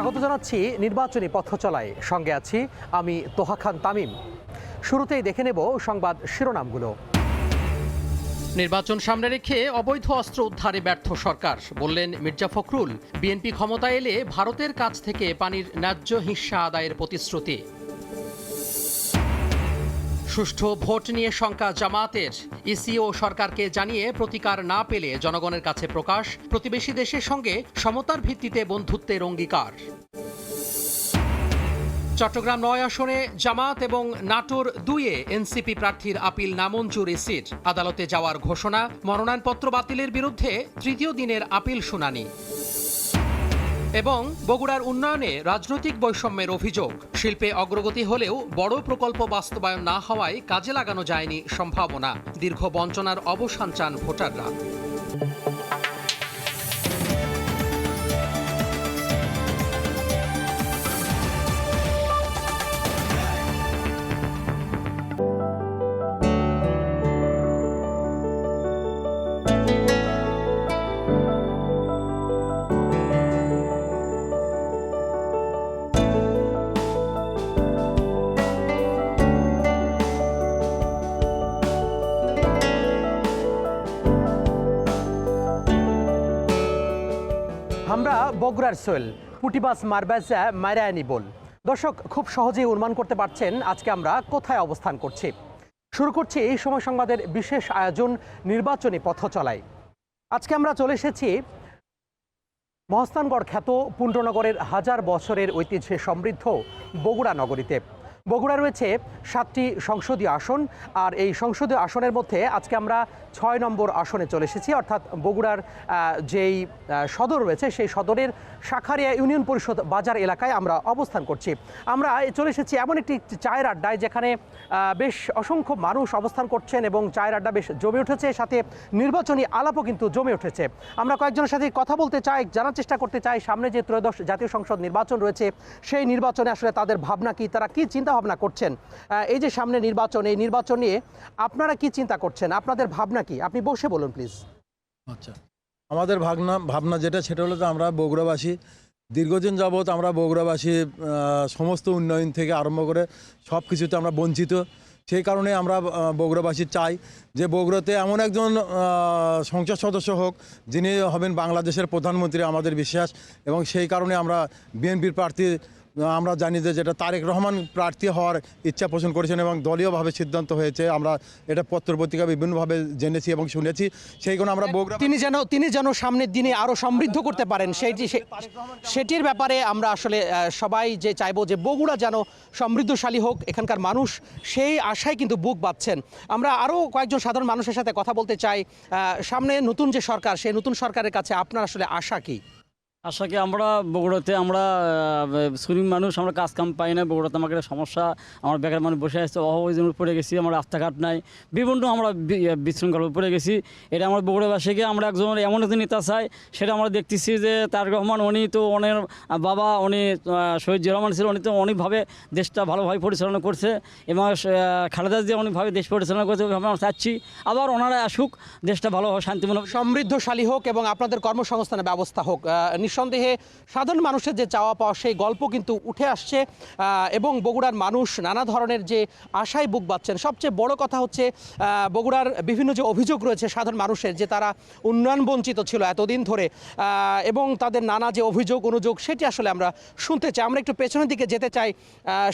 স্বাগত জানাচ্ছি নির্বাচনী পথচলায়। সঙ্গে আছি আমি তোহা খান তামিম। শুরুতেই দেখে নেব সংবাদ শিরোনামগুলো। নির্বাচন সামনে রেখে অবৈধ অস্ত্র উদ্ধারে ব্যর্থ সরকার, বললেন মির্জা ফখরুল। বিএনপি ক্ষমতায় এলে ভারতের কাছ থেকে পানির ন্যায্য হিস্যা আদায়ের প্রতিশ্রুতি। সুষ্ঠু ভোট নিয়ে শঙ্কা জামায়াতের, ইসি ও সরকারকে জানিয়ে প্রতিকার না পেলে জনগণের কাছে প্রকাশ। প্রতিবেশী দেশের সঙ্গে সমতার ভিত্তিতে বন্ধুত্বের অঙ্গীকার। চট্টগ্রাম ৯ আসনে জামায়াত এবং নাটোর ২-এ এনসিপি প্রার্থীর আপিল নামঞ্জুর ইসির। আদালতে যাওয়ার ঘোষণা। মনোনয়নপত্র বাতিলের বিরুদ্ধে তৃতীয় দিনের আপিল শুনানি। এবং বগুড়ার উন্নয়নে রাজনৈতিক বৈষম্যের অভিযোগ। শিল্পে অগ্রগতি হলেও বড় প্রকল্প বাস্তবায়ন না হওয়ায় কাজে লাগানো যায়নি সম্ভাবনা। দীর্ঘ বঞ্চনার অবসান চান ভোটাররা। আমরা বগুড়ার সোয়েল পুটিবাস মারবাজা মারায়ানি বল। দর্শক খুব সহজেই অনুমান করতে পারছেন আজকে আমরা কোথায় অবস্থান করছি। শুরু করছি এই সময় সংবাদের বিশেষ আয়োজন নির্বাচনী পথচলায়। আজকে আমরা চলে এসেছি মহস্থানগড় খ্যাত পুণ্ডনগরের হাজার বছরের ঐতিহ্যে সমৃদ্ধ বগুড়া নগরীতে। বগুড়া রয়েছে 7টি সংসদীয় আসন, আর এই সংসদীয় আসনের মধ্যে আজকে আমরা 6 নম্বর আসনে চলে এসেছি, অর্থাৎ বগুড়ার যেই সদর রয়েছে সেই সদরের শাখারিয়া ইউনিয়ন পরিষদ বাজার এলাকায় আমরা অবস্থান করছি। আমরা চলে এসেছি এমন একটি চায়ের আড্ডায় যেখানে বেশ অসংখ্য মানুষ অবস্থান করছেন এবং চায়ের আড্ডা বেশ জমে উঠেছে, সাথে নির্বাচনী আলাপও কিন্তু জমে উঠেছে। আমরা কয়েকজনের সাথে কথা বলতে চাই, জানার চেষ্টা করতে চাই সামনে যে ত্রয়োদশ জাতীয় সংসদ নির্বাচন রয়েছে সেই নির্বাচনে আসলে তাদের ভাবনা কি, তারা কি চিন্তা ভাবনা করছেন। এই যে সামনে নির্বাচন, এই নির্বাচন নিয়ে আপনারা কি চিন্তা করছেন, আপনাদের ভাবনা কি, আপনি বসে বলুন প্লিজ। আচ্ছা, আমাদের ভাবনা যেটা সেটা হলো যে আমরা বগুড়াবাসী দীর্ঘদিন যাবৎ আমরা বগুড়াবাসী সমস্ত উন্নয়ন থেকে আরম্ভ করে সব কিছুতে আমরা বঞ্চিত। সেই কারণে আমরা বগুড়াবাসী চাই যে বগুড়াতে এমন একজন সংসদ সদস্য হোক যিনি হবেন বাংলাদেশের প্রধানমন্ত্রী, আমাদের বিশ্বাস। এবং সেই কারণে আমরা বিএনপির প্রার্থী আমরা জানি যে যেটা তারেক রহমান প্রার্থী হওয়ার ইচ্ছা পোষণ করেছেন এবং দলীয়ভাবে সিদ্ধান্ত হয়েছে। আমরা এটা পত্রপত্রিকা বিভিন্নভাবে জেনেছি এবং শুনেছি। সেই কারণে আমরা বগুড়া তিনি যেন সামনের দিনে আরও সমৃদ্ধ করতে পারেন সেটির ব্যাপারে আমরা আসলে সবাই যে চাইবো যে বগুড়া যেন সমৃদ্ধশালী হোক, এখানকার মানুষ সেই আশায় কিন্তু বুক বাঁধছেন। আমরা আরও কয়েকজন সাধারণ মানুষের সাথে কথা বলতে চাই। সামনে নতুন যে সরকার, সেই নতুন সরকারের কাছে আপনার আসলে আশা কি? আশা কি, আমরা বগুড়াতে আমরা শ্রমিক মানুষ, আমরা কাজ কাম পাই না। বগুড়াতে আমাকে সমস্যা, আমার বেকার মানুষ বসে আসছে, অভাব পড়ে গেছি, আমার রাস্তাঘাট নাই, বিভিন্ন আমরা বিশৃঙ্খল পড়ে গেছি। এটা আমার বগুড়াবাসীকে আমরা একজন এমন একজন নেতা চাই, সেটা আমরা দেখতেছি যে তারেক রহমান উনি তো অনেক বাবা, উনি শহীদ জিয়া রহমান ছিল, উনি তো অনেকভাবে দেশটা ভালোভাবে পরিচালনা করছে এবং খালেদা জিয়া অনেকভাবে দেশ পরিচালনা করছে। আমরা চাচ্ছি আবার ওনারা আসুক, দেশটা ভালোভাবে শান্তিপূর্ণ সমৃদ্ধশালী হোক এবং আপনাদের কর্মসংস্থানের ব্যবস্থা হোক। নিঃসন্দেহে সাধারণ মানুষের যে চাওয়া পাওয়া সেই গল্প কিন্তু উঠে আসছে এবং বগুড়ার মানুষ নানা ধরনের যে আশায় বুক বাঁধছেন। সবচেয়ে বড় কথা হচ্ছে বগুড়ার বিভিন্ন যে অভিযোগ রয়েছে সাধারণ মানুষের, যে তারা উন্নয়ন বঞ্চিত ছিল এতদিন ধরে এবং তাদের নানা যে অভিযোগ অনুযোগ সেটি আসলে আমরা শুনতে চাই। আমরা একটু পেছনের দিকে যেতে চাই।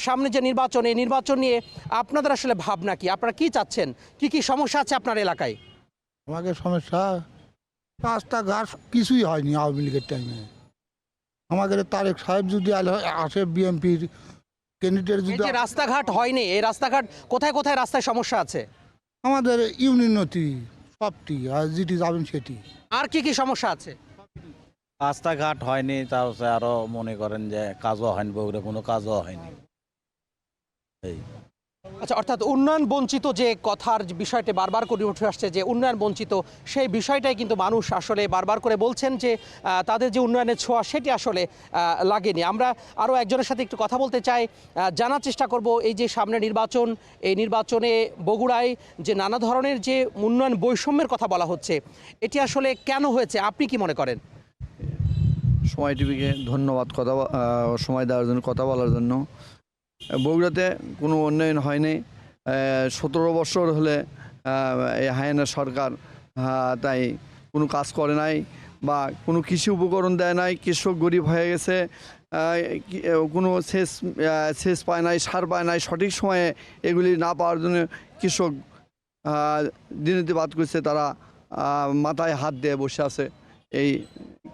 সামনে যে নির্বাচন, এই নির্বাচন নিয়ে আপনাদের আসলে ভাবনা কি, আপনারা কি চাচ্ছেন, কি কি সমস্যা আছে আপনার এলাকায়? আমাদের সমস্যা রাস্তাঘাট কিছুই হয়নি আওয়ামী লীগের টাইমে। আমাদের তারেক সাহেব যদি আসে, বিএনপির ক্যান্ডিডেট যদি রাস্তাঘাট হয়নি, এই রাস্তাঘাট কোথায় কোথায় রাস্তায় সমস্যা আছে? আমাদের ইউনিয়নতি সবটি, আর যেটি যাবেন সেটি। আর কি কি সমস্যা আছে? রাস্তাঘাট হয়নি, তার হচ্ছে আরো মনে করেন যে কাজও হয়নি, বগুড়া কোনো কাজও হয়নি। এই আচ্ছা, অর্থাৎ উন্নয়ন বঞ্চিত যে কথার বিষয়টি বারবার করে উঠে আসছে, যে উন্নয়ন বঞ্চিত সেই বিষয়টাই কিন্তু মানুষ আসলে বারবার করে বলছেন যে তাদের যে উন্নয়নের ছোঁয়া সেটি আসলে লাগেনি। আমরা আরও একজনের সাথে একটু কথা বলতে চাই, জানার চেষ্টা করব এই যে সামনে নির্বাচন, এই নির্বাচনে বগুড়ায় যে নানা ধরনের যে উন্নয়ন বৈষম্যের কথা বলা হচ্ছে, এটি আসলে কেন হয়েছে আপনি কি মনে করেন? সময় টিভিকে ধন্যবাদ সময় দেওয়ার জন্য, কথা বলার জন্য। বগুড়াতে কোনো উন্নয়ন হয়নি। 17 বছর হলে এই হায়না সরকার তাই কোনো কাজ করে নাই বা কোনো কৃষি উপকরণ দেয় নাই। কৃষক গরিব হয়ে গেছে, কোনো সেচ পায় নাই, সার পায় নাই। সঠিক সময়ে এগুলি না পাওয়ার জন্য কৃষক দিনতিবাদ করছে, তারা মাথায় হাত দিয়ে বসে আছে। এই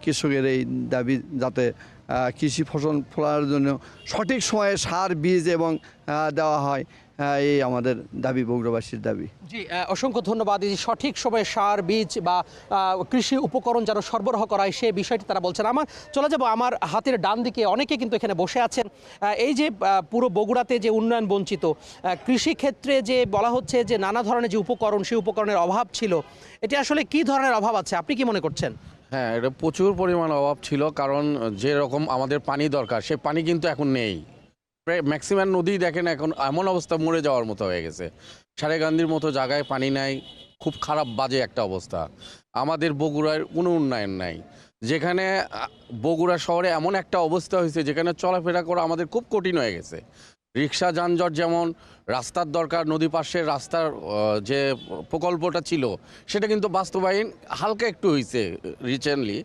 কৃষকের এই দাবি যাতে কৃষি ফসল ফলানোর জন্য সঠিক সময়ে সার, বীজ এবং দেওয়া হয়, এই আমাদের দাবি, বগুড়াবাসীর দাবি। জি, অসংখ্য ধন্যবাদ। এই যে সঠিক সময়ে সার, বীজ বা কৃষি উপকরণ যেন সরবরাহ করা হয়, সেই বিষয়টি তারা বলছেন। আমার চলে যাব আমার হাতের ডান দিকে, অনেকে কিন্তু এখানে বসে আছেন। এই যে পুরো বগুড়াতে যে উন্নয়ন বঞ্চিত, কৃষি ক্ষেত্রে যে বলা হচ্ছে যে নানা ধরনের যে উপকরণ, সেই উপকরণের অভাব ছিল, এটি আসলে কি ধরনের অভাব আছে, আপনি কি মনে করছেন? হ্যাঁ, এটা প্রচুর পরিমাণ অভাব ছিল, কারণ যেরকম আমাদের পানি দরকার সে পানি কিন্তু এখন নেই। প্রায় ম্যাক্সিমাম নদী দেখেন এখন এমন অবস্থা মরে যাওয়ার মতো হয়ে গেছে। সারেগান্ধীর মতো জায়গায় পানি নাই, খুব খারাপ বাজে একটা অবস্থা। আমাদের বগুড়ার কোনো উন্নয়ন নাই, যেখানে বগুড়া শহরে এমন একটা অবস্থা হয়েছে যেখানে চলাফেরা করা আমাদের খুব কঠিন হয়ে গেছে। রিক্সা যানজট, যেমন রাস্তার দরকার, নদী পাশের রাস্তার যে প্রকল্পটা ছিল সেটা কিন্তু বাস্তবায়ন হালকা একটু হয়েছে রিসেন্টলি,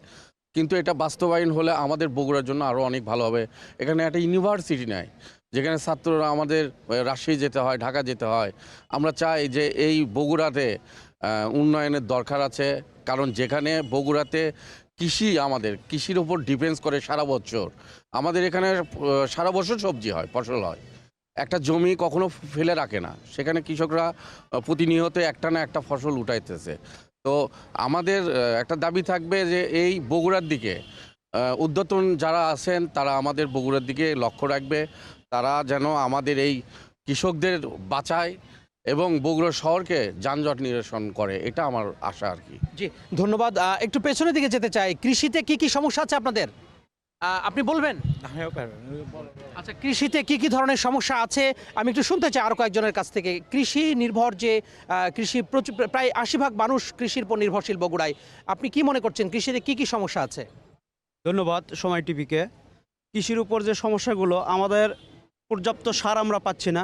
কিন্তু এটা বাস্তবায়ন হলে আমাদের বগুড়ার জন্য আরও অনেক ভালো হবে। এখানে একটা ইউনিভার্সিটি নাই, যেখানে ছাত্ররা আমাদের রাজশাহী যেতে হয়, ঢাকা যেতে হয়। আমরা চাই যে এই বগুড়াতে উন্নয়নের দরকার আছে, কারণ যেখানে বগুড়াতে আমাদের কৃষির ওপর ডিপেন্ডস করে সারা বছর। আমাদের এখানে সারা বছর সবজি হয়, ফসল হয়, একটা জমি কখনো ফেলে রাখে না, সেখানে কৃষকরা প্রতিনিয়ত একটা না একটা ফসল উঠাইতেছে। তো আমাদের একটা দাবি থাকবে যে এই বগুড়ার দিকে উদ্যতন যারা আছেন তারা আমাদের বগুড়ার দিকে লক্ষ্য রাখবে, তারা যেন আমাদের এই কৃষকদের বাঁচায় এবং বগুড়া শহরকে যানজট নিরসন করে, এটা আমার আশা আর কি। জি, ধন্যবাদ। একটু পেছনের দিকে যেতে চাই। কৃষিতে কি কি সমস্যা আছে আপনাদের, আপনি বলবেন? আচ্ছা, কৃষিতে কি কি ধরনের সমস্যা আছে আমি একটু শুনতে চাই আরও কয়েকজনের কাছ থেকে। কৃষি নির্ভর যে কৃষি প্রচুর, প্রায় 80% মানুষ কৃষির উপর নির্ভরশীল বগুড়ায়। আপনি কি মনে করছেন কৃষিতে কি কি সমস্যা আছে? ধন্যবাদ সময় টিভিকে। কৃষির উপর যে সমস্যাগুলো, আমাদের পর্যাপ্ত সার আমরা পাচ্ছি না,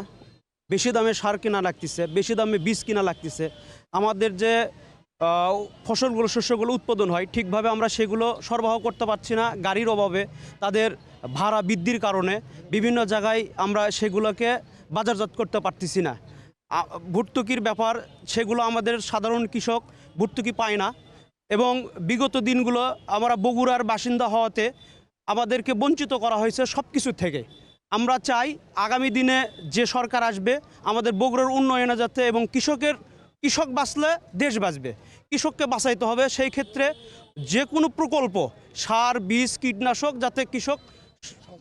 বেশি দামে সার কিনা লাগতেছে, বেশি দামে বীজ কিনা লাগতেছে। আমাদের যে ফসলগুলো, শস্যগুলো উৎপাদন হয় ঠিকভাবে আমরা সেগুলো সরবরাহ করতে পারছি না। গাড়ির অভাবে, তাদের ভাড়া বৃদ্ধির কারণে বিভিন্ন জায়গায় আমরা সেগুলোকে বাজারজাত করতে পারতেছি না। ভর্তুকির ব্যাপার, সেগুলো আমাদের সাধারণ কৃষক ভর্তুকি পায় না, এবং বিগত দিনগুলো আমরা বগুড়ার বাসিন্দা হওয়াতে আমাদেরকে বঞ্চিত করা হয়েছে সব কিছু থেকে। আমরা চাই আগামী দিনে যে সরকার আসবে আমাদের বগুড়ার উন্নয়নে যাতে, এবং কৃষক বাঁচলে দেশ বাঁচবে, কৃষককে বাঁচাইতে হবে। সেই ক্ষেত্রে যে কোনো প্রকল্প, সার, বীজ, কীটনাশক যাতে কৃষক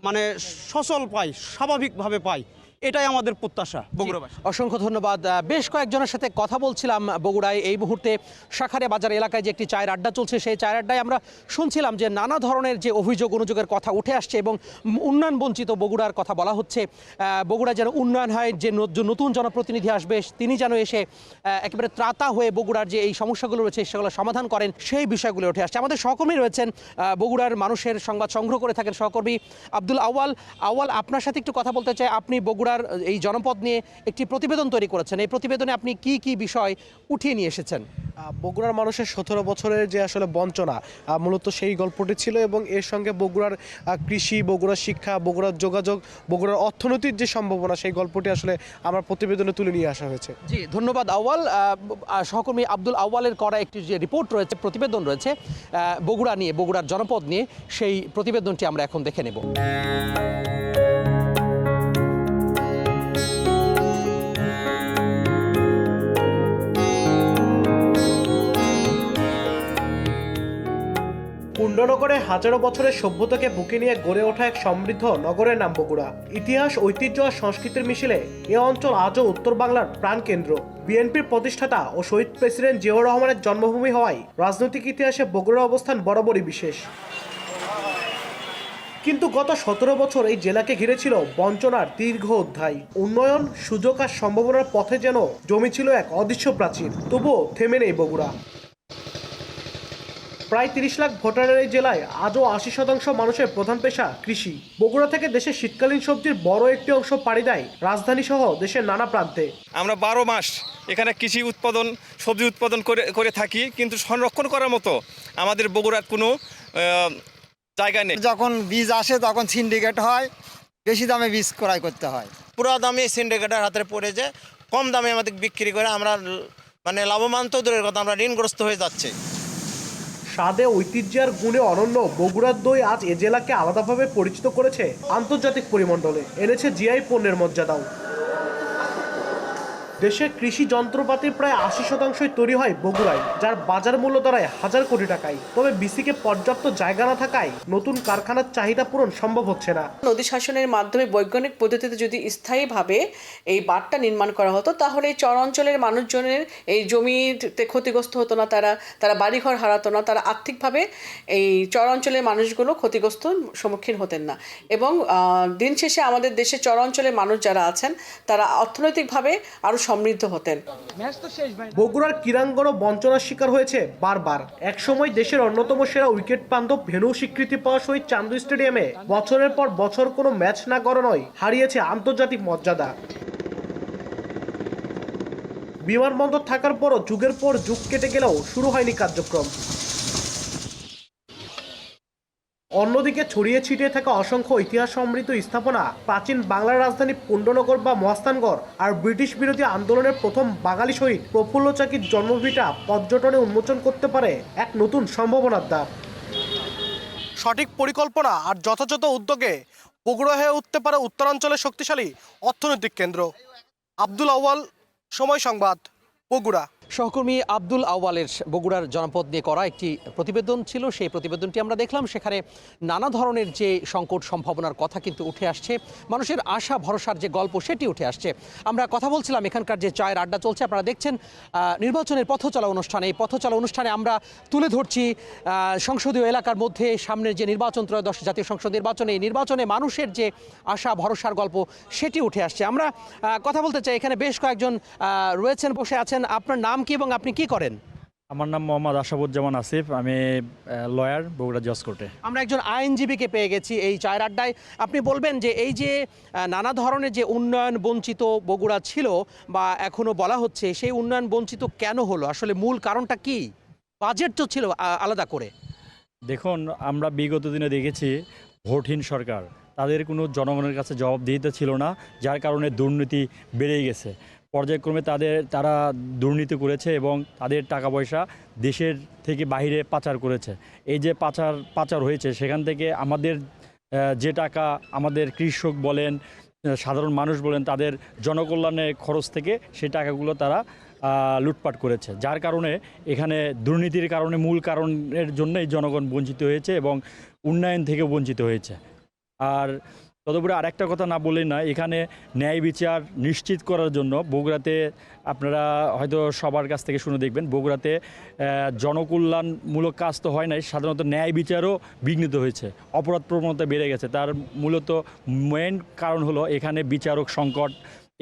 মানে সচল পায়, স্বাভাবিকভাবে পায়, এটাই আমাদের প্রত্যাশা বগুড়াবাসী। অসংখ্য ধন্যবাদ। বেশ কয়েকজনের সাথে কথা বলছিলাম বগুড়ায়। এই মুহূর্তে শাখারিয়া বাজার এলাকায় যে একটি চায়ের আড্ডা চলছে, সেই চায়ের আড্ডায় আমরা শুনছিলাম যে নানা ধরনের যে অভিযোগ অনুযোগের কথা উঠে আসছে এবং উন্নয়ন বঞ্চিত বগুড়ার কথা বলা হচ্ছে। বগুড়া যেন উন্নয়ন হয়, যে নতুন জনপ্রতিনিধি আসবে তিনি যেন এসে একেবারে ত্রাতা হয়ে বগুড়ার যে এই সমস্যাগুলো রয়েছে সেগুলো সমাধান করেন, সেই বিষয়গুলো উঠে আসছে। আমাদের সহকর্মী রয়েছেন বগুড়ার মানুষের সংবাদ সংগ্রহ করে থাকেন সহকর্মী আব্দুল আউয়াল। আপনার সাথে একটু কথা বলতে চাই। আপনি বগুড়ার এই জনপদ নিয়ে একটি প্রতিবেদন তৈরি করেছেন, এই প্রতিবেদনে আপনি কি কি বিষয় উঠিয়ে নিয়ে এসেছেন? বগুড়ার মানুষের 17 বছরের যে আসলে বঞ্চনা, মূলত সেই গল্পটি ছিল, এবং এর সঙ্গে বগুড়ার কৃষি, বগুড়ার শিক্ষা, বগুড়ার যোগাযোগ, বগুড়ার অর্থনৈতিক যে সম্ভাবনা, সেই গল্পটি আসলে আমার প্রতিবেদনে তুলে নিয়ে আসা হয়েছে। জি, ধন্যবাদ আউয়াল। সহকর্মী আব্দুল আউয়ালের করা একটি যে রিপোর্ট রয়েছে, প্রতিবেদন রয়েছে বগুড়া নিয়ে, বগুড়ার জনপদ নিয়ে, সেই প্রতিবেদনটি আমরা এখন দেখে নেব। পুণ্যনগরে হাজারো বছরের সভ্যতাকে বুকে নিয়ে গড়ে ওঠা এক সমৃদ্ধ নগরের নাম বগুড়া। ইতিহাস, ঐতিহ্য আর সংস্কৃতির মিশেলে এ অঞ্চল আজও উত্তর বাংলার প্রাণকেন্দ্র। বিএনপির প্রতিষ্ঠাতা ও শহীদ প্রেসিডেন্ট জিয়াউর রহমানের জন্মভূমি হওয়ায় রাজনৈতিক ইতিহাসে বগুড়ার অবস্থান বরাবরই বিশেষ। কিন্তু গত 17 বছর এই জেলাকে ঘিরেছিল বঞ্চনার দীর্ঘ অধ্যায়। উন্নয়ন, সুযোগ আর সম্ভাবনার পথে যেন জমেছিল এক অদৃশ্য প্রাচীর। তবুও থেমে নেই বগুড়া। প্রায় 30 লাখ ভোটারের এই জেলায় আজও 80% মানুষের প্রধান পেশা কৃষি। বগুড়া থেকে দেশের শীতকালীন সবজির বড় একটি অংশ পাড়ি দেয় রাজধানী সহ দেশের নানা প্রান্তে। আমরা 12 মাস এখানে কৃষি উৎপাদন, সবজি উৎপাদন করে থাকি, কিন্তু সংরক্ষণ করার মতো আমাদের বগুড়ার কোনো জায়গা নেই। যখন বীজ আসে তখন সিন্ডিকেট হয়, বেশি দামে বীজ ক্রয় করতে হয়। পুরো দামে সিন্ডিকেটের হাতে পড়ে যে কম দামে আমাদের বিক্রি করে আমরা মানে লাভবান তো দূরের কথা, আমরা ঋণগ্রস্ত হয়ে যাচ্ছে। স্বাদে, ঐতিহ্যে আর গুণে অনন্য বগুড়ার দই আজ এ জেলাকে আলাদাভাবে পরিচিত করেছে আন্তর্জাতিক পরিমণ্ডলে, এনেছে জিআই পণ্যের মর্যাদাও। দেশের কৃষি যন্ত্রপাতির প্রায় 80%ই তৈরি হয় বগুড়ায়, যার বাজার মূল্য দাঁড়ায় হাজার কোটি টাকায়। তবে বিসিকে পর্যাপ্ত জায়গা না থাকায় নতুন কারখানার চাহিদা পূরণ সম্ভব হচ্ছে না। নদী শাসনের মাধ্যমে বৈজ্ঞানিক পদ্ধতিতে যদি স্থায়ীভাবে এই বাঁধটা নির্মাণ করা হতো, তাহলে এই চর অঞ্চলের মানুষজনের এই জমিতে ক্ষতিগ্রস্ত হতো না, তারা বাড়িঘর হারাতো না, তারা আর্থিকভাবে এই চর অঞ্চলের মানুষগুলো ক্ষতিগ্রস্ত সম্মুখীন হতেন না। এবং দিন শেষে আমাদের দেশের চর অঞ্চলের মানুষ যারা আছেন তারা অর্থনৈতিকভাবে আরও সমৃদ্ধ হতেন। বগুড়ার ক্রীড়াঙ্গনও বঞ্চনার শিকার হয়েছে বারবার। একসময় দেশের অন্যতম সেরা উইকেট বান্ধব ভেন্যু স্বীকৃতি পাওয়া শহীদ চান্দু স্টেডিয়ামে বছরের পর বছর কোনো ম্যাচ না গড়ানোয় হারিয়েছে আন্তর্জাতিক মর্যাদা। বিমানবন্দর থাকার পরও যুগের পর যুগ কেটে গেলেও শুরু হয়নি কার্যক্রম। অন্যদিকে ছড়িয়ে ছিটিয়ে থাকা অসংখ্য ইতিহাস সমৃদ্ধ স্থাপনা, প্রাচীন বাংলার রাজধানী পুণ্ডনগর বা মহাস্থানগড়, আর ব্রিটিশ বিরোধী আন্দোলনের প্রথম বাঙালি শহীদ প্রফুল্ল চাকির জন্মভিটা পর্যটনে উন্মোচন করতে পারে এক নতুন সম্ভাবনার দ্বার। সঠিক পরিকল্পনা আর যথাযথ উদ্যোগে বগুড়া হয়ে উঠতে পারে উত্তরাঞ্চলের শক্তিশালী অর্থনৈতিক কেন্দ্র। আব্দুল আউয়াল, সময় সংবাদ, বগুড়া। সহকর্মী আব্দুল আউয়ালের বগুড়ার জনপদ নিয়ে করা একটি প্রতিবেদন ছিল। সেই প্রতিবেদনটি আমরা দেখলাম। সেখানে নানা ধরনের যে সংকট সম্ভাবনার কথা কিন্তু উঠে আসছে, মানুষের আশা ভরসার যে গল্প সেটি উঠে আসছে। আমরা কথা বলছিলাম এখানকার যে চায়ের আড্ডা চলছে, আপনারা দেখছেন নির্বাচনের পথচলা অনুষ্ঠানে। এই পথচলা অনুষ্ঠানে আমরা তুলে ধরছি সংসদীয় এলাকার মধ্যে সামনের যে নির্বাচন, ত্রয়োদশ জাতীয় সংসদ নির্বাচনে, এই নির্বাচনে মানুষের যে আশা ভরসার গল্প সেটি উঠে আসছে। আমরা কথা বলতে চাই, এখানে বেশ কয়েকজন রয়েছেন, বসে আছেন। আপনার নাম কি এবং আপনি কি করেন? আমার নাম মোহাম্মদ আশাফুজ্জামান আসিফ, আমি লয়ার, বগুড়া জজ কোর্টে। আমরা একজন আইনজীবীকে পেয়ে গেছি এই চায়ের আড্ডায়। আপনি বলবেন যে এই যে নানা ধরনের যে উন্নয়ন বঞ্চিত বগুড়া ছিল বা এখনো বলা হচ্ছে, সেই উন্নয়ন বঞ্চিত কেন হলো? আসলে মূল কারণটা কি? বাজেট তো ছিল আলাদা করে। দেখুন, আমরা বিগত দিনে দেখেছি ভোটহীন সরকার, তাদের কোনো জনগণের কাছে জবাবদিহিতা ছিল না, যার কারণে দুর্নীতি বেড়েই গেছে। পর্যায়ক্রমে তারা দুর্নীতি করেছে এবং তাদের টাকা পয়সা দেশের থেকে বাইরে পাচার করেছে। এই যে পাচার হয়েছে, সেখান থেকে আমাদের যে টাকা, আমাদের কৃষক বলেন, সাধারণ মানুষ বলেন, তাদের জনকল্যাণে খরচ থেকে সেই টাকাগুলো তারা লুটপাট করেছে। যার কারণে এখানে দুর্নীতির কারণে, মূল কারণের জন্যই জনগণ বঞ্চিত হয়েছে এবং উন্নয়ন থেকে বঞ্চিত হয়েছে। আর তদুপরি আরেকটা কথা না বলেই না, এখানে ন্যায় বিচার নিশ্চিত করার জন্য বগুড়াতে, আপনারা হয়তো সবার কাছ থেকে শুনে দেখবেন, বগুড়াতে জনকল্যাণমূলক কাজ তো হয় নাই, সাধারণত ন্যায় বিচারও বিঘ্নিত হয়েছে, অপরাধ প্রবণতা বেড়ে গেছে। তার মূলত মেইন কারণ হলো এখানে বিচারক সংকট,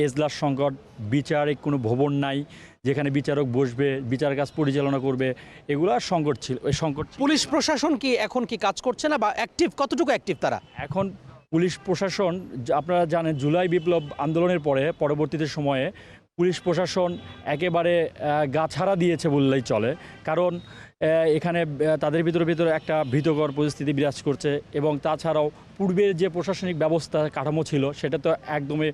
এজলাস সংকট, বিচারিক কোনো ভবন নাই যেখানে বিচারক বসবে, বিচার কাজ পরিচালনা করবে, এগুলো সংকট ছিল। ওই সংকট, পুলিশ প্রশাসন কি এখন কি কাজ করছে না বা অ্যাক্টিভ, কতটুকু অ্যাক্টিভ তারা? এখন পুলিশ প্রশাসন, আপনারা জানেন জুলাই বিপ্লব আন্দোলনের পরবর্তীতে সময়ে পুলিশ প্রশাসন একেবারে গাছহারা দিয়েছে বললেই চলে। কারণ এখানে তাদের ভিতরে একটা ভীতকর পরিস্থিতি বিরাজ করছে এবং তাছাড়াও পূর্বের যে প্রশাসনিক ব্যবস্থা কাঠামো ছিল, সেটা তো একদমই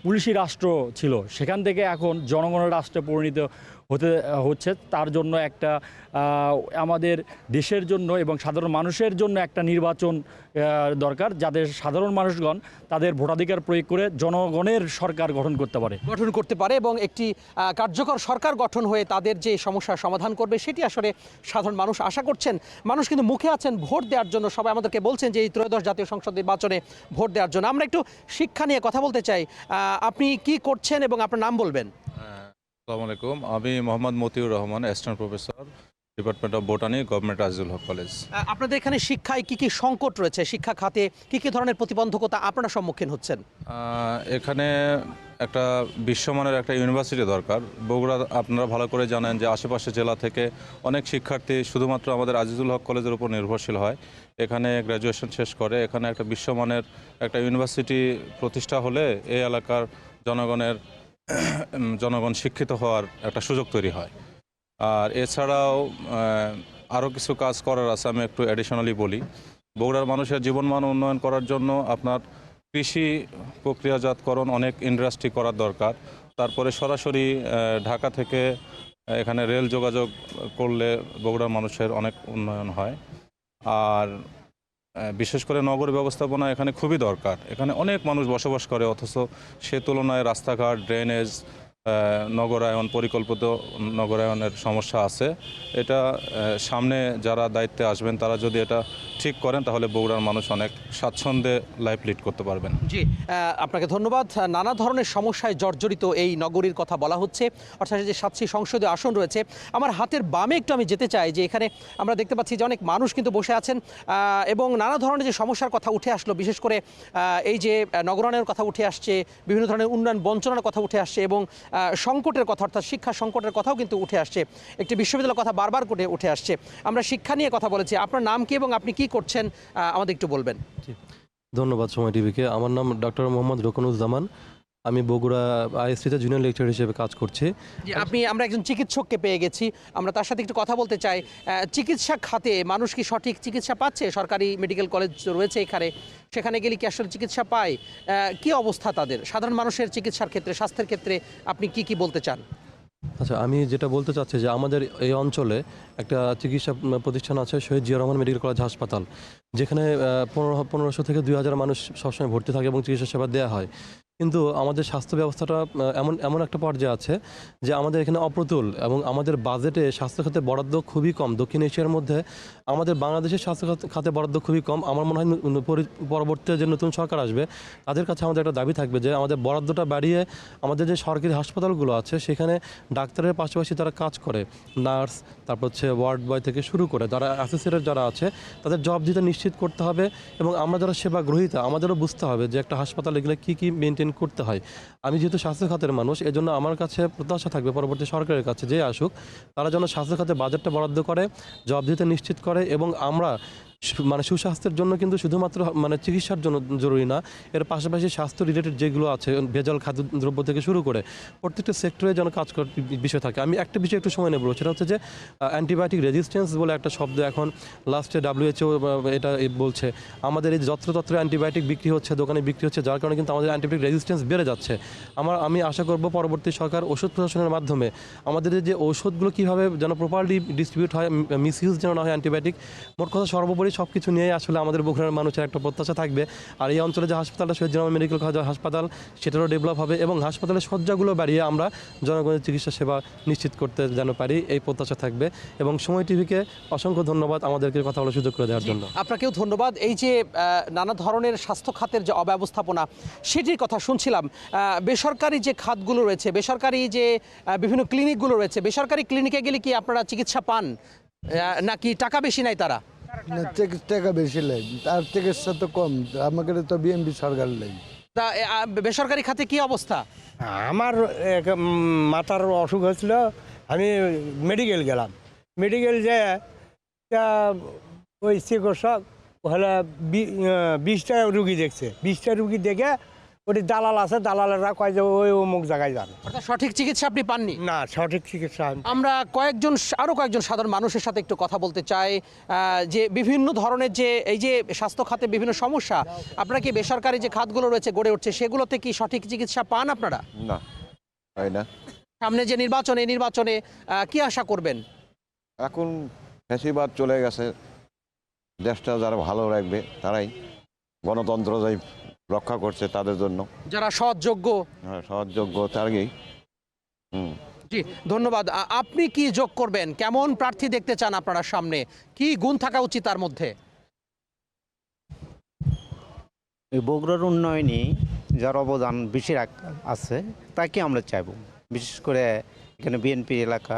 পুলিশি রাষ্ট্র ছিল, সেখান থেকে এখন জনগণের রাষ্ট্রে পরিণত হচ্ছে। তার জন্য একটা আমাদের দেশের জন্য এবং সাধারণ মানুষের জন্য একটা নির্বাচন দরকার, যাদের সাধারণ মানুষগণ তাদের ভোটাধিকার প্রয়োগ করে জনগণের সরকার গঠন করতে পারে এবং একটি কার্যকর সরকার গঠন হয়ে তাদের যে সমস্যার সমাধান করবে, সেটি আসলে সাধারণ মানুষ আশা করছেন। মানুষ কিন্তু মুখে আছেন ভোট দেওয়ার জন্য। সবাই আমাদেরকে বলছেন যে এই ত্রয়োদশ জাতীয় সংসদ নির্বাচনে ভোট দেওয়ার জন্য। আমরা একটু শিক্ষা নিয়ে কথা বলতে চাই। আপনি কি করছেন এবং আপনার নাম বলবেন? আসসালামু আলাইকুম, আমি Mohammad Matiur Rahman, assistant professor, department of botany, government Azizul Haque college. আপনাদের এখানে শিক্ষায় কি কি সংকট রয়েছে, শিক্ষা খাতে কি কি ধরনের প্রতিবন্ধকতা আপনারা সম্মুখীন হচ্ছেন? এখানে একটা বিশ্বমানের একটা ইউনিভার্সিটি দরকার। বগুড়া আপনারা ভালো করে জানেন যে আশেপাশে জেলা থেকে অনেক শিক্ষার্থী শুধুমাত্র আমাদের আজিজুল হক কলেজের উপর নির্ভরশীল হয়, এখানে গ্র্যাজুয়েশন শেষ করে। এখানে একটা বিশ্বমানের একটা ইউনিভার্সিটি প্রতিষ্ঠা হলে এই এলাকার জনগণ শিক্ষিত হওয়ার একটা সুযোগ তৈরি হয়। আর এছাড়াও আরও কিছু কাজ করার আছে, আমি একটু অ্যাডিশনালি বলি। বগুড়ার মানুষের জীবনমান উন্নয়ন করার জন্য আপনার কৃষি প্রক্রিয়াজাতকরণ অনেক ইন্ডাস্ট্রি করার দরকার। তারপরে সরাসরি ঢাকা থেকে এখানে রেল যোগাযোগ করলে বগুড়ার মানুষের অনেক উন্নয়ন হয়। আর বিশেষ করে নগর ব্যবস্থাপনা এখানে খুবই দরকার। এখানে অনেক মানুষ বসবাস করে, অথচ সে তুলনায় রাস্তাঘাট, ড্রেনেজ, নগরায়ন, পরিকল্পিত নগরায়নের সমস্যা আছে। এটা সামনে যারা দায়িত্বে আসবেন তারা যদি এটা ঠিক করেন তাহলে বগুড়ার মানুষ অনেক স্বাচ্ছন্দ্যে লাইফ লিড করতে পারবেন। জি, আপনাকে ধন্যবাদ। নানা ধরনের সমস্যায় জর্জরিত এই নগরীর কথা বলা হচ্ছে, অর্থাৎ যে 7টি সংসদীয় আসন রয়েছে। আমার হাতের বামে একটু আমি যেতে চাই যে এখানে আমরা দেখতে পাচ্ছি যে অনেক মানুষ কিন্তু বসে আছেন এবং নানা ধরনের যে সমস্যার কথা উঠে আসলো, বিশেষ করে এই যে নগরায়নের কথা উঠে আসছে, বিভিন্ন ধরনের উন্নয়ন বঞ্চনার কথা উঠে আসছে এবং সংকটের কথা, অর্থাৎ শিক্ষা সংকটের কথাও কিন্তু উঠে আসছে। একটি বিশ্ববিদ্যালয়ের কথা বারবার করে উঠে আসছে। আমরা শিক্ষা নিয়ে কথা বলেছি। আপনার নাম কি এবং আপনি কি করছেন আমাদের একটু বলবেন? ধন্যবাদ সময় টিভিকে। আমার নাম ডক্টর মোহাম্মদ রোকনুজ্জামান। আমি বগুড়া আইএসটিতে জুনিয়র লেকচার হিসেবে কাজ করছি। আমরা একজন চিকিৎসককে পেয়ে গেছি, আমরা তার সাথে একটু কথা বলতে চাই। চিকিৎসা খাতে মানুষ কি সঠিক চিকিৎসা পাচ্ছে? সরকারি মেডিকেল কলেজ রয়েছে এখানে, সেখানে গেলে কি আসলে চিকিৎসা পায়? কি অবস্থা তাদের? সাধারণ মানুষের চিকিৎসার ক্ষেত্রে, স্বাস্থ্যের ক্ষেত্রে আপনি কি কি বলতে চান? আচ্ছা, আমি যেটা বলতে চাচ্ছি যে আমাদের এই অঞ্চলে একটা চিকিৎসা প্রতিষ্ঠান আছে, শহীদ জিয়া রহমান মেডিকেল কলেজ হাসপাতাল, যেখানে 1500 থেকে 2000 মানুষ সবসময় ভর্তি থাকে এবং চিকিৎসা সেবা দেওয়া হয়। কিন্তু আমাদের স্বাস্থ্য ব্যবস্থাটা এমন একটা পর্যায়ে আছে যে আমাদের এখানে অপ্রতুল এবং আমাদের বাজেটে স্বাস্থ্য খাতে বরাদ্দ খুবই কম। দক্ষিণ এশিয়ার মধ্যে আমাদের বাংলাদেশের স্বাস্থ্য খাতে বরাদ্দ খুবই কম। আমার মনে হয় পরবর্তীতে যে নতুন সরকার আসবে তাদের কাছে আমাদের একটা দাবি থাকবে যে আমাদের বরাদ্দটা বাড়িয়ে আমাদের যে সরকারি হাসপাতালগুলো আছে সেখানে ডাক্তারের পাশাপাশি তারা কাজ করে, নার্স, তারপর হচ্ছে ওয়ার্ড বয় থেকে শুরু করে যারা অ্যাসোসিয়েটেড যারা আছে তাদের জব দিতে নিশ্চিত করতে হবে এবং আমরা যারা সেবা গ্রহীতা আমাদেরও বুঝতে হবে যে একটা হাসপাতালে গেলে কী কী মেনটেন করতে হয়। আমি যেহেতু স্বাস্থ্য খাতের মানুষ, এজন্য আমার কাছে প্রত্যাশা থাকবে পরবর্তী সরকারের কাছে যে আসুক তারা যেন স্বাস্থ্য খাতে বাজেটটা বরাদ্দ করে, জব দিতে নিশ্চিত করে এবং আমরা সুস্বাস্থ্যের জন্য কিন্তু শুধুমাত্র চিকিৎসার জন্য জরুরি না, এর পাশাপাশি স্বাস্থ্য রিলেটেড যেগুলো আছে ভেজাল খাদ্যদ্রব্য থেকে শুরু করে প্রত্যেকটা সেক্টরে যেন কাজ করার বিষয় থাকে। আমি একটা বিষয় একটু সময় নেব, সেটা হচ্ছে যে অ্যান্টিবায়োটিক রেজিস্ট্যান্স বলে একটা শব্দ এখন লাস্টে WHO এটা বলছে। আমাদের এই যত্রতত্র অ্যান্টিবায়োটিক বিক্রি হচ্ছে, দোকানে বিক্রি হচ্ছে, যার কারণে কিন্তু আমাদের অ্যান্টিবায়োটিক রেজিস্ট্যান্স বেড়ে যাচ্ছে। আমি আশা করব পরবর্তী সরকার ওষুধ প্রশাসনের মাধ্যমে আমাদের যে ঔষধগুলো কীভাবে যেন প্রপারলি ডিস্ট্রিবিউট হয়, মিসইউজ যেন না হয় অ্যান্টিবায়োটিক। মোট কথা সর্বোপরি সব কিছু নিয়ে আসলে আমাদের বগুড়ার মানুষের একটা প্রত্যাশা থাকবে। আর এই অঞ্চলে যে হাসপাতালটা শহীদ জিয়া মেডিকেল কলেজ হাসপাতাল সেটারও ডেভেলপ হবে এবং হাসপাতালের শয্যাগুলো বাড়িয়ে আমরা জনগণের চিকিৎসা সেবা নিশ্চিত করতে যেন পারি, এই প্রত্যাশা থাকবে। এবং সময় টিভিকে অসংখ্য ধন্যবাদ আমাদেরকে কথা বলার সুযোগ করে দেওয়ার জন্য। আপনাকেও ধন্যবাদ। এই যে নানা ধরনের স্বাস্থ্য খাতের যে অব্যবস্থাপনা সেটির কথা শুনছিলাম। বেসরকারি যে খাতগুলো রয়েছে, বেসরকারি যে বিভিন্ন ক্লিনিকগুলো রয়েছে, বেসরকারি ক্লিনিকে গেলে কি আপনারা চিকিৎসা পান নাকি টাকা বেশি নাই তারা? টাকা বেশি লাগে, তার চিকিৎসা তো কম। আমাকে তো বিএনপি সরকার লাগে। তা বেসরকারি খাতে কি অবস্থা? আমার মাথার অসুখ হয়েছিল, আমি মেডিকেল গেলাম। মেডিকেল যে ওই চিকিৎসক হলে 20টা রুগী দেখছে, 20টা রুগী দেখে ওটি দালাল আছে, দালালেরা কয় যে ওই অমুক জায়গায় যান। সঠিক চিকিৎসা আপনি পাননি? না, সঠিক চিকিৎসা। আমরা আরও কয়েকজন সাধারণ মানুষের সাথে একটু কথা বলতে চাই যে বিভিন্ন ধরনের যে এই যে স্বাস্থ্য খাতে বিভিন্ন সমস্যা, আপনারা কি বেসরকারি যে খাতগুলো রয়েছে গড়ে উঠছে সেগুলোতে কি সঠিক চিকিৎসা পান আপনারা? না, হয় না। সামনে যে নির্বাচনে কি আশা করবেন? এখন ফ্যাসিবাদ চলে গেছে, দেশটা যারা ভালো রাখবে তারাই, গণতন্ত্র যাই রক্ষা করছে তাদের জন্য, যারা সৎযোগ্য তারই। জি, ধন্যবাদ। আপনি কি যোগ করবেন? কেমন প্রার্থী দেখতে চান আপনারা সামনে? কি গুণ থাকা উচিত তার মধ্যে? বগুড়ার উন্নয়নে যার অবদান বেশি আছে তাকে আমরা চাইব। বিশেষ করে এখানে বিএনপি এলাকা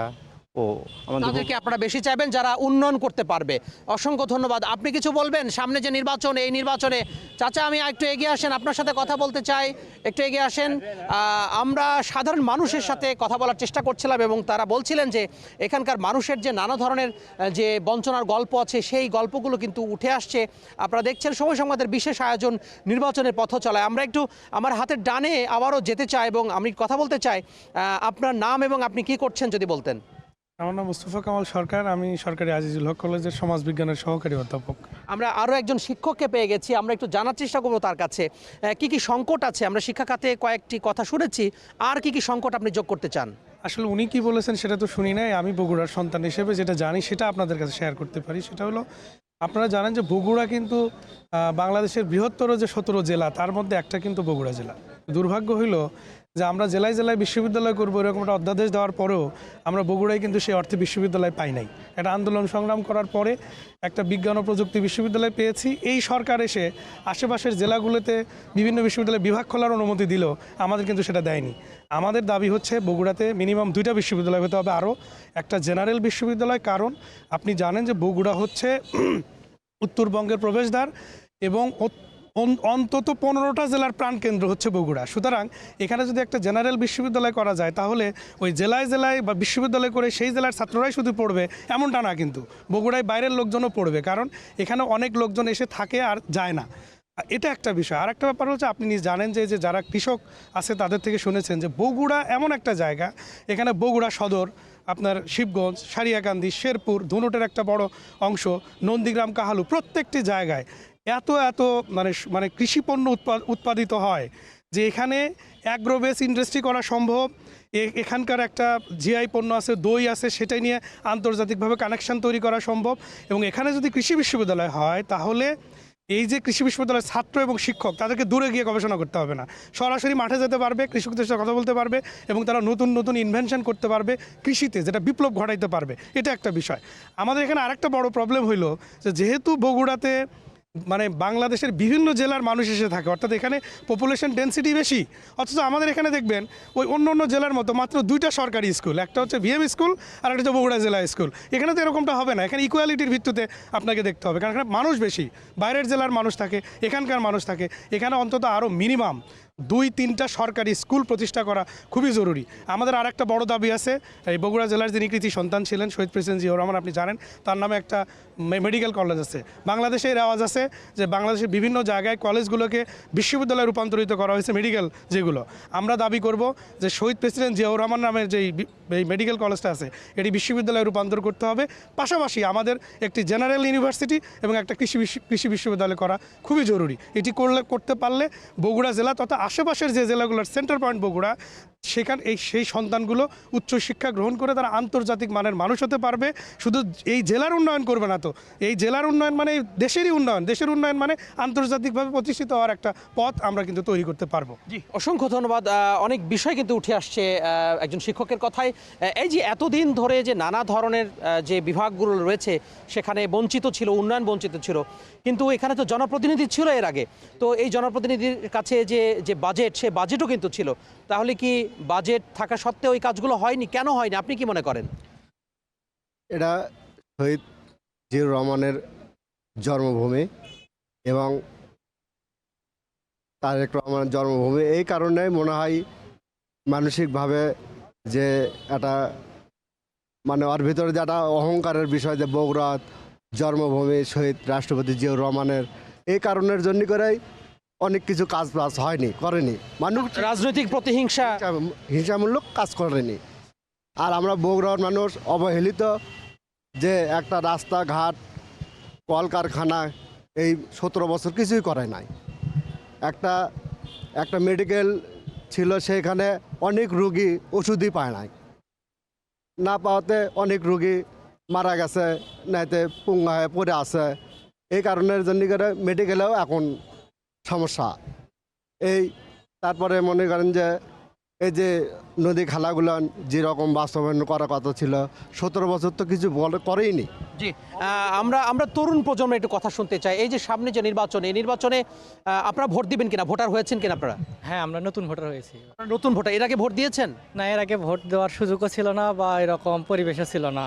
ও আমাদের তাদেরকে আপনারা বেশি চাইবেন যারা উন্নয়ন করতে পারবে। অসংখ্য ধন্যবাদ। আপনি কিছু বলবেন সামনে যে নির্বাচন, এই নির্বাচনে? চাচা, আমি একটু এগিয়ে আসেন, আপনার সাথে কথা বলতে চাই, একটু এগিয়ে আসেন। আমরা সাধারণ মানুষের সাথে কথা বলার চেষ্টা করছিলাম এবং তারা বলছিলেন যে এখানকার মানুষের যে নানা ধরনের যে বঞ্চনার গল্প আছে সেই গল্পগুলো কিন্তু উঠে আসছে। আপনারা দেখছেন সময় সংবাদের বিশেষ আয়োজন নির্বাচনের পথ চলায়। আমরা একটু আমার হাতের ডানে আবারও যেতে চাই এবং আমি কথা বলতে চাই। আপনার নাম এবং আপনি কি করছেন যদি বলতেন। আমার নাম মুস্তফা কামাল সরকার, আমি সরকারি আজিজুল হক কলেজের সমাজবিজ্ঞানের সহকারী অধ্যাপক। আমরা আরও একজন শিক্ষককে পেয়ে গেছি, আমরা একটু জানার চেষ্টা করবো তার কাছে কি কি সংকট আছে। আমরা শিক্ষা খাতে কয়েকটি কথা শুনেছি, আর কি কি সংকট আপনি যোগ করতে চান? আসলে উনি কি বলেছেন সেটা তো শুনি নাই, আমি বগুড়ার সন্তান হিসেবে যেটা জানি সেটা আপনাদের কাছে শেয়ার করতে পারি। সেটা হলো, আপনারা জানেন যে বগুড়া কিন্তু বাংলাদেশের বৃহত্তর যে 17 জেলা তার মধ্যে একটা কিন্তু বগুড়া জেলা। দুর্ভাগ্য হইল যে আমরা জেলায় জেলায় বিশ্ববিদ্যালয় করবো এরকম একটা অধ্যাদেশ দেওয়ার পরেও আমরা বগুড়ায় কিন্তু সেই অর্থে বিশ্ববিদ্যালয় পাই নাই। একটা আন্দোলন সংগ্রাম করার পরে একটা বিজ্ঞান ও প্রযুক্তি বিশ্ববিদ্যালয় পেয়েছি। এই সরকার এসে আশেপাশের জেলাগুলোতে বিভিন্ন বিশ্ববিদ্যালয় বিভাগ খোলার অনুমতি দিল, আমাদের কিন্তু সেটা দেয়নি। আমাদের দাবি হচ্ছে বগুড়াতে মিনিমাম 2টা বিশ্ববিদ্যালয় হতে হবে, আরও একটা জেনারেল বিশ্ববিদ্যালয়। কারণ আপনি জানেন যে বগুড়া হচ্ছে উত্তরবঙ্গের প্রবেশদ্বার এবং অন্তত 15টা জেলার প্রাণকেন্দ্র হচ্ছে বগুড়া। সুতরাং এখানে যদি একটা জেনারেল বিশ্ববিদ্যালয় করা যায় তাহলে ওই জেলায় জেলায় বা বিশ্ববিদ্যালয় করে সেই জেলার ছাত্ররাই শুধু পড়বে এমনটা না, কিন্তু বগুড়ায় বাইরের লোকজনও পড়বে, কারণ এখানে অনেক লোকজন এসে থাকে আর যায় না। এটা একটা বিষয়। আর একটা ব্যাপার হচ্ছে, আপনি জানেন যে যারা কৃষক আছে তাদের থেকে শুনেছেন যে বগুড়া এমন একটা জায়গা, এখানে বগুড়া সদর, আপনার শিবগঞ্জ, সারিয়াকান্দি, শেরপুর, ধনুটের একটা বড় অংশ, নন্দীগ্রাম, কাহালু, প্রত্যেকটি জায়গায় এত মানে কৃষিপণ্য উৎপাদিত হয় যে এখানে অ্যাগ্রোবেস ইন্ডাস্ট্রি করা সম্ভব। এখানকার একটা জিআই পণ্য আছে, দই আছে, সেটাই নিয়ে আন্তর্জাতিকভাবে কানেকশন তৈরি করা সম্ভব। এবং এখানে যদি কৃষি বিশ্ববিদ্যালয় হয় তাহলে এই যে কৃষি বিশ্ববিদ্যালয়ের ছাত্র এবং শিক্ষক তাদেরকে দূরে গিয়ে গবেষণা করতে হবে না, সরাসরি মাঠে যেতে পারবে, কৃষকদের সাথে কথা বলতে পারবে এবং তারা নতুন নতুন ইনভেনশন করতে পারবে কৃষিতে, যেটা বিপ্লব ঘটাইতে পারবে। এটা একটা বিষয়। আমাদের এখানে আরেকটা বড় প্রবলেম হইলো যে যেহেতু বগুড়াতে মানে বাংলাদেশের বিভিন্ন জেলার মানুষ এসে থাকে, অর্থাৎ এখানে পপুলেশন ডেন্সিটি বেশি, অথচ আমাদের এখানে দেখবেন ওই অন্য জেলার মতো মাত্র 2টা সরকারি স্কুল, একটা হচ্ছে ভিএম স্কুল আর একটা হচ্ছে বগুড়া জেলা স্কুল। এখানে তো এরকমটা হবে না, এখানে ইকুয়ালিটির ভিত্তিতে আপনাকে দেখতে হবে, কারণ এখানে মানুষ বেশি, বাইরের জেলার মানুষ থাকে, এখানকার মানুষ থাকে। এখানে অন্তত আরও মিনিমাম 2-3টা সরকারি স্কুল প্রতিষ্ঠা করা খুবই জরুরি। আমাদের আর একটা বড় দাবি আছে, এই বগুড়া জেলার যিনি কৃতি সন্তান ছিলেন শহীদ প্রেসিডেন্ট জিয়াউর রহমান, আপনি জানেন তার নামে একটা মেডিকেল কলেজ আছে। বাংলাদেশে এর আওয়াজ আছে যে বাংলাদেশের বিভিন্ন জায়গায় কলেজগুলোকে বিশ্ববিদ্যালয়ে রূপান্তরিত করা হয়েছে, মেডিকেল যেগুলো। আমরা দাবি করব যে শহীদ প্রেসিডেন্ট জিয়াউর রহমান নামের যে এই মেডিকেল কলেজটা আছে এটি বিশ্ববিদ্যালয়ে রূপান্তর করতে হবে। পাশাপাশি আমাদের একটি জেনারেল ইউনিভার্সিটি এবং একটা কৃষি বিশ্ববিদ্যালয় করা খুবই জরুরি। এটি করতে পারলে বগুড়া জেলা তথা আশেপাশের যে জেলাগুলোর সেন্টার পয়েন্ট বগুড়া, সেই সন্তানগুলো উচ্চশিক্ষা গ্রহণ করে তারা আন্তর্জাতিক মানের মানুষ হতে পারবে। শুধু এই জেলার উন্নয়ন করবে না তো, এই জেলার উন্নয়ন মানে দেশেরই উন্নয়ন, দেশের উন্নয়ন মানে আন্তর্জাতিকভাবে প্রতিষ্ঠিত হওয়ার একটা পথ আমরা কিন্তু তৈরি করতে পারবো। জি, অসংখ্য ধন্যবাদ। অনেক বিষয় কিন্তু উঠে আসছে একজন শিক্ষকের কথায়। এই যে এতদিন ধরে যে নানা ধরনের যে বিভাগগুলো রয়েছে সেখানে বঞ্চিত ছিল, উন্নয়ন বঞ্চিত ছিল, কিন্তু এখানে তো জনপ্রতিনিধি ছিল এর আগে। তো এই জনপ্রতিনিধির কাছে যে বাজেট, সে বাজেটও কিন্তু ছিল। তাহলে কি বাজেট থাকা সত্ত্বেও এই কাজগুলো হয়নি? কেন হয়নি আপনি কি মনে করেন? এটা শহীদ জিয়াউর রহমানের জন্মভূমি এবং তারেক রহমানের জন্মভূমি, এই কারণে মনে হয় মানসিকভাবে যে একটা মানে ওর ভিতরে যে একটা অহংকারের বিষয় যে বগুড়া জন্মভূমি শহীদ রাষ্ট্রপতি জিয়াউর রহমানের, এই কারণের জন্য করেই অনেক কিছু কাজ করেনি মানুষ, রাজনৈতিক প্রতিহিংসা হিংসামূলক কাজ করেনি। আর আমরা বগুড়ার মানুষ অবহেলিত, যে একটা রাস্তাঘাট কলকারখানা এই 17 বছর কিছুই করে নাই। একটা মেডিকেল ছিল, সেখানে অনেক রুগী ওষুধই পায় নাই, না পাওয়াতে অনেক রুগী মারা গেছে, নাইতে পুঙ্গা হয়ে পড়ে আছে। এই কারণের জন্য করে মেডিকেলেও এখন সমস্যা। তারপরে মনে করেন যে এই যে নদী খালাগুলান যেরকম বাস্তবায়ন করার কথা ছিল 17 বছর তো কিছু করেইনি। জি, আমরা তরুণ প্রজন্মের একটু কথা শুনতে চাই। এই যে সামনে যে নির্বাচন, এই নির্বাচনে আপনারা ভোট দিবেন কিনা, ভোটার হয়েছেন কিনা আপনারা? হ্যাঁ, আমরা নতুন ভোটার হয়েছি। নতুন ভোটার, এর আগে ভোট দিয়েছেন? না, এর আগে ভোট দেওয়ার সুযোগও ছিল না বা এরকম পরিবেশও ছিল না।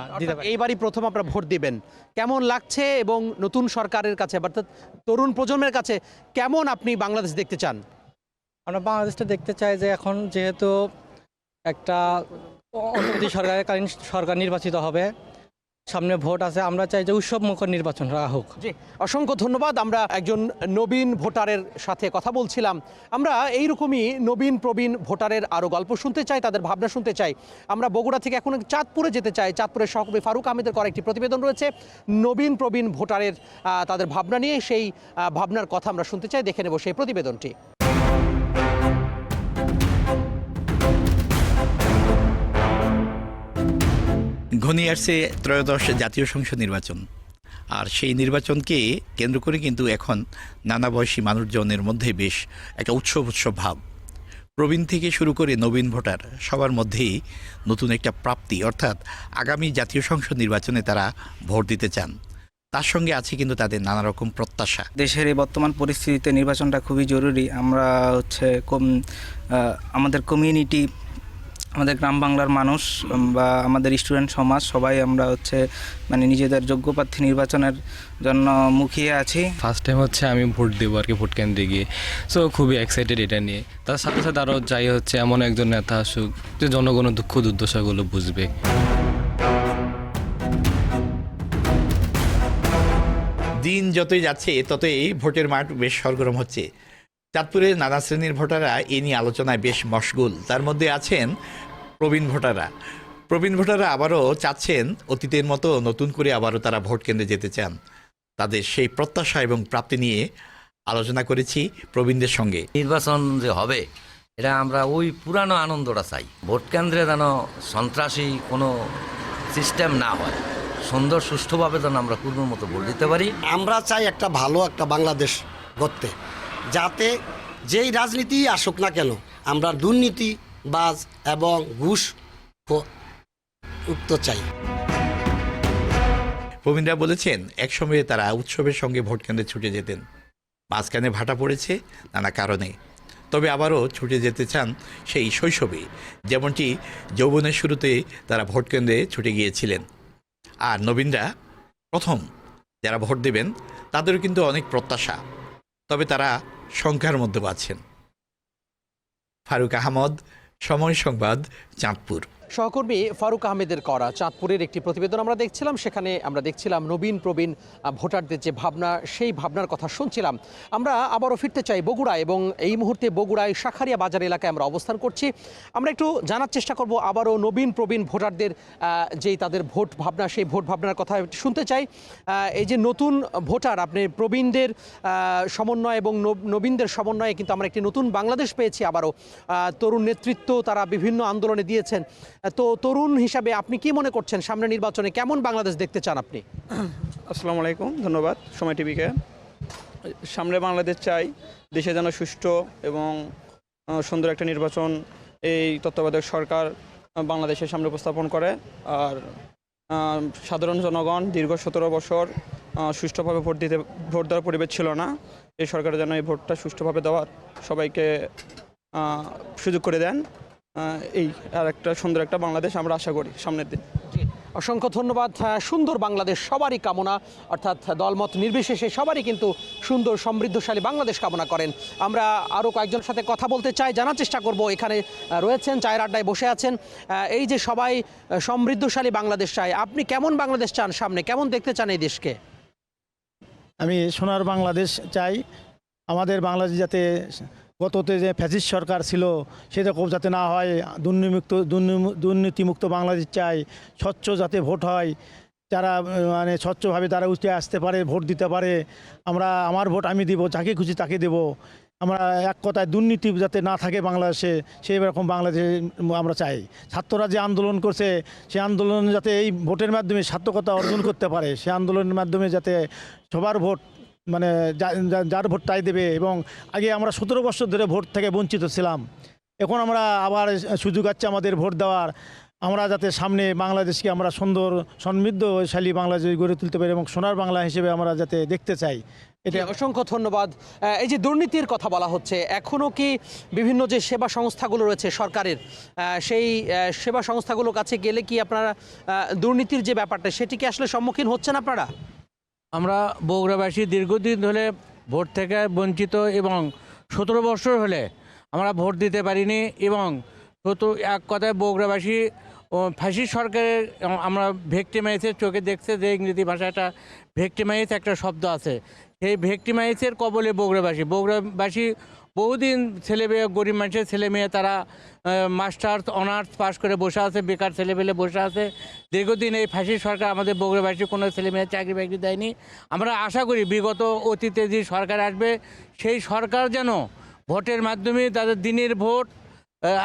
এইবারই প্রথম আপনারা ভোট দিবেন, কেমন লাগছে? এবং নতুন সরকারের কাছে অর্থাৎ তরুণ প্রজন্মের কাছে কেমন আপনি বাংলাদেশ দেখতে চান? আমরা বাংলাদেশটা দেখতে চাই যে এখন যেহেতু একটা সরকারকালীন সরকার নির্বাচিত হবে, সামনে ভোট আছে, আমরা চাই যে উৎসব মুখর নির্বাচন হোক। জি, অসংখ্য ধন্যবাদ। আমরা একজন নবীন ভোটারের সাথে কথা বলছিলাম। আমরা এইরকমই নবীন প্রবীণ ভোটারের আরও গল্প শুনতে চাই, তাদের ভাবনা শুনতে চাই। আমরা বগুড়া থেকে এখন চাঁদপুরে যেতে চাই। চাঁদপুরের সহকর্মী ফারুক আহমেদের করা একটি প্রতিবেদন রয়েছে নবীন প্রবীণ ভোটারের তাদের ভাবনা নিয়ে। সেই ভাবনার কথা আমরা শুনতে চাই, দেখে নেব সেই প্রতিবেদনটি। ঘনিয়ে আসছে ত্রয়োদশ জাতীয় সংসদ নির্বাচন, আর সেই নির্বাচনকে কেন্দ্র করে কিন্তু এখন নানা বয়সী মানুষজনের মধ্যে বেশ একটা উৎসব ভাব। প্রবীণ থেকে শুরু করে নবীন ভোটার সবার মধ্যেই নতুন একটা প্রাপ্তি, অর্থাৎ আগামী জাতীয় সংসদ নির্বাচনে তারা ভোট দিতে চান। তার সঙ্গে আছে কিন্তু তাদের নানা রকম প্রত্যাশা। দেশের এই বর্তমান পরিস্থিতিতে নির্বাচনটা খুবই জরুরি। আমরা আমাদের কমিউনিটি, আমাদের গ্রাম বাংলার মানুষ বা আমাদের স্টুডেন্ট সমাজ সবাই আমরা মানে নিজেদের যোগ্য প্রার্থী নির্বাচনের জন্য মুখিয়ে আছি। ফার্স্ট টাইম আমি ভোট দেবো আর কি, ভোট কেন্দ্রে গিয়ে। সো খুবই এক্সাইটেড এটা নিয়ে। তার সাথে সাথে আরও চাই এমন একজন নেতা আসুক যে জনগণের দুঃখ দুর্দশাগুলো বুঝবে। দিন যতই যাচ্ছে ততই ভোটের মাঠ বেশ সরগরম হচ্ছে। চাঁদপুরের নানা শ্রেণীর ভোটাররা এ নিয়ে আলোচনায় বেশ মশগুল। তার মধ্যে আছেন প্রবীণ ভোটাররা। প্রবীণ ভোটাররা আবারও চাচ্ছেন অতীতের মতো নতুন করে আবারও তারা ভোট কেন্দ্রে যেতে চান। তাদের সেই প্রত্যাশা এবং প্রাপ্তি নিয়ে আলোচনা করেছি প্রবীণদের সঙ্গে। নির্বাচন যে হবে এটা আমরা ওই পুরানো আনন্দটা চাই। ভোট কেন্দ্রে যেন সন্ত্রাসী কোনো সিস্টেম না হয়, সুন্দর সুষ্ঠুভাবে যেন আমরা পূর্বের মতো ভোট দিতে পারি। আমরা চাই একটা ভালো একটা বাংলাদেশ গড়তে, যাতে যেই রাজনীতি আসুক না কেন আমরা দুর্নীতিবাজ এবং ঘুষ মুক্ত চাই। প্রবীণরা বলেছেন একসময়ে তারা উৎসবের সঙ্গে ভোট কেন্দ্রে ছুটে যেতেন, মাঝখানে ভাটা পড়েছে নানা কারণে, তবে আবারও ছুটে যেতে চান সেই শৈশবে, যেমনটি যৌবনের শুরুতে তারা ভোট কেন্দ্রে ছুটে গিয়েছিলেন। আর নবীনরা প্রথম যারা ভোট দেবেন তাদেরও কিন্তু অনেক প্রত্যাশা, তবে তারা সংখ্যার মধ্যে আছেন। ফারুক আহমদ, সময় সংবাদ, চাঁদপুর। সহকর্মী ফারুক আহমেদের করা চাঁদপুরের একটি প্রতিবেদন আমরা দেখছিলাম। সেখানে আমরা দেখছিলাম নবীন প্রবীণ ভোটারদের যে ভাবনা, সেই ভাবনার কথা শুনছিলাম। আমরা আবারও ফিরতে চাই বগুড়া, এবং এই মুহূর্তে বগুড়ায় শাখারিয়া বাজার এলাকায় আমরা অবস্থান করছি। আমরা একটু জানার চেষ্টা করব আবারও নবীন প্রবীণ ভোটারদের যেই তাদের ভোট ভাবনা, সেই ভোট ভাবনার কথা শুনতে চাই। এই যে নতুন ভোটার, আপনি প্রবীণদের সমন্বয় এবং নবীনদের সমন্বয়ে কিন্তু আমরা একটি নতুন বাংলাদেশ পেয়েছি। আবারও তরুণ নেতৃত্ব তারা বিভিন্ন আন্দোলনে দিয়েছেন। তো তরুণ হিসাবে আপনি কি মনে করছেন সামনে নির্বাচনে কেমন বাংলাদেশ দেখতে চান আপনি? আসসালামু আলাইকুম, ধন্যবাদ সময় টিভিকে। সামনে বাংলাদেশ চাই, দেশে যেন সুষ্ঠু এবং সুন্দর একটা নির্বাচন এই তত্ত্বাবধায়ক সরকার বাংলাদেশের সামনে উপস্থাপন করে। আর সাধারণ জনগণ দীর্ঘ 17 বছর সুষ্ঠুভাবে ভোট দেওয়ার পরিবেশ ছিল না। এই সরকার যেন এই ভোটটা সুষ্ঠুভাবে দেওয়ার সবাইকে সুযোগ করে দেন। এই আর একটা সুন্দর একটা বাংলাদেশ আমরা আশা করি সামনের দিন। অসংখ্য ধন্যবাদ। সুন্দর বাংলাদেশ সবারই কামনা, অর্থাৎ দলমত নির্বিশেষে সবারই কিন্তু সুন্দর সমৃদ্ধশালী বাংলাদেশ কামনা করেন। আমরা আরও কয়েকজনের সাথে কথা বলতে চাই, জানার চেষ্টা করব। এখানে রয়েছেন, চায়ের আড্ডায় বসে আছেন। এই যে সবাই সমৃদ্ধশালী বাংলাদেশ চায়, আপনি কেমন বাংলাদেশ চান সামনে, কেমন দেখতে চান এই দেশকে? আমি সোনার বাংলাদেশ চাই। আমাদের বাংলাদেশ যাতে গততে যে ফ্যাসিস্ট সরকার ছিল সেটা খুব যাতে না হয়, দুর্নীতিমুক্ত বাংলাদেশ চাই। স্বচ্ছ যাতে ভোট হয়, যারা মানে স্বচ্ছভাবে তারা উঠে আসতে পারে, ভোট দিতে পারে। আমার ভোট আমি দিব, যাকে খুশি তাকে দেব। আমরা এক কথায় দুর্নীতি যাতে না থাকে বাংলাদেশে, সেই রকম বাংলাদেশে আমরা চাই। ছাত্ররা যে আন্দোলন করছে, সেই আন্দোলন যাতে এই ভোটের মাধ্যমে সার্থকতা অর্জন করতে পারে, সেই আন্দোলনের মাধ্যমে যাতে সবার ভোট মানে যার ভোট তাই দেবে। এবং আগে আমরা 17 বছর ধরে ভোট থেকে বঞ্চিত ছিলাম, এখন আমরা আবার সুযোগ আছে আমাদের ভোট দেওয়ার, আমরা যাতে সামনে বাংলাদেশকে আমরা সুন্দর সমৃদ্ধশালী বাংলাদেশ গড়ে তুলতে পারি এবং সোনার বাংলা হিসেবে আমরা যাতে দেখতে চাই। এটা অসংখ্য ধন্যবাদ। এই যে দুর্নীতির কথা বলা হচ্ছে, এখনও কি বিভিন্ন যে সেবা সংস্থাগুলো রয়েছে সরকারের, সেই সেবা সংস্থাগুলোর কাছে গেলে কি আপনারা দুর্নীতির যে ব্যাপারটা সেটি কি আসলে সম্মুখীন হচ্ছেন আপনারা? আমরা বগুড়াবাসী দীর্ঘদিন ধরে ভোট থেকে বঞ্চিত এবং 17 বছর হলে আমরা ভোট দিতে পারিনি এবং এক কথায় বগুড়াবাসী ফাঁসি সরকারের আমরা ভেক্টিমাইজের চোখে দেখছে যে ইংরেজি ভাষাটা ভেক্টিমাইজ একটা শব্দ আছে, সেই ভেক্টিমাইজের কবলে বগুড়াবাসী বহুদিন ছেলেমেয়ে, গরিব মানুষের ছেলেমেয়ে তারা মাস্টার্স অনার্স পাস করে বসে আছে, বেকার ছেলেমেয়ে বসে আছে। দীর্ঘদিন এই ফাঁসি সরকার আমাদের বগুড়াবাসী কোনো ছেলেমেয়ে চাকরি বাকরি দেয়নি। আমরা আশা করি বিগত অতীতে যে সরকার আসবে সেই সরকার যেন ভোটের মাধ্যমে তাদের দিনের ভোট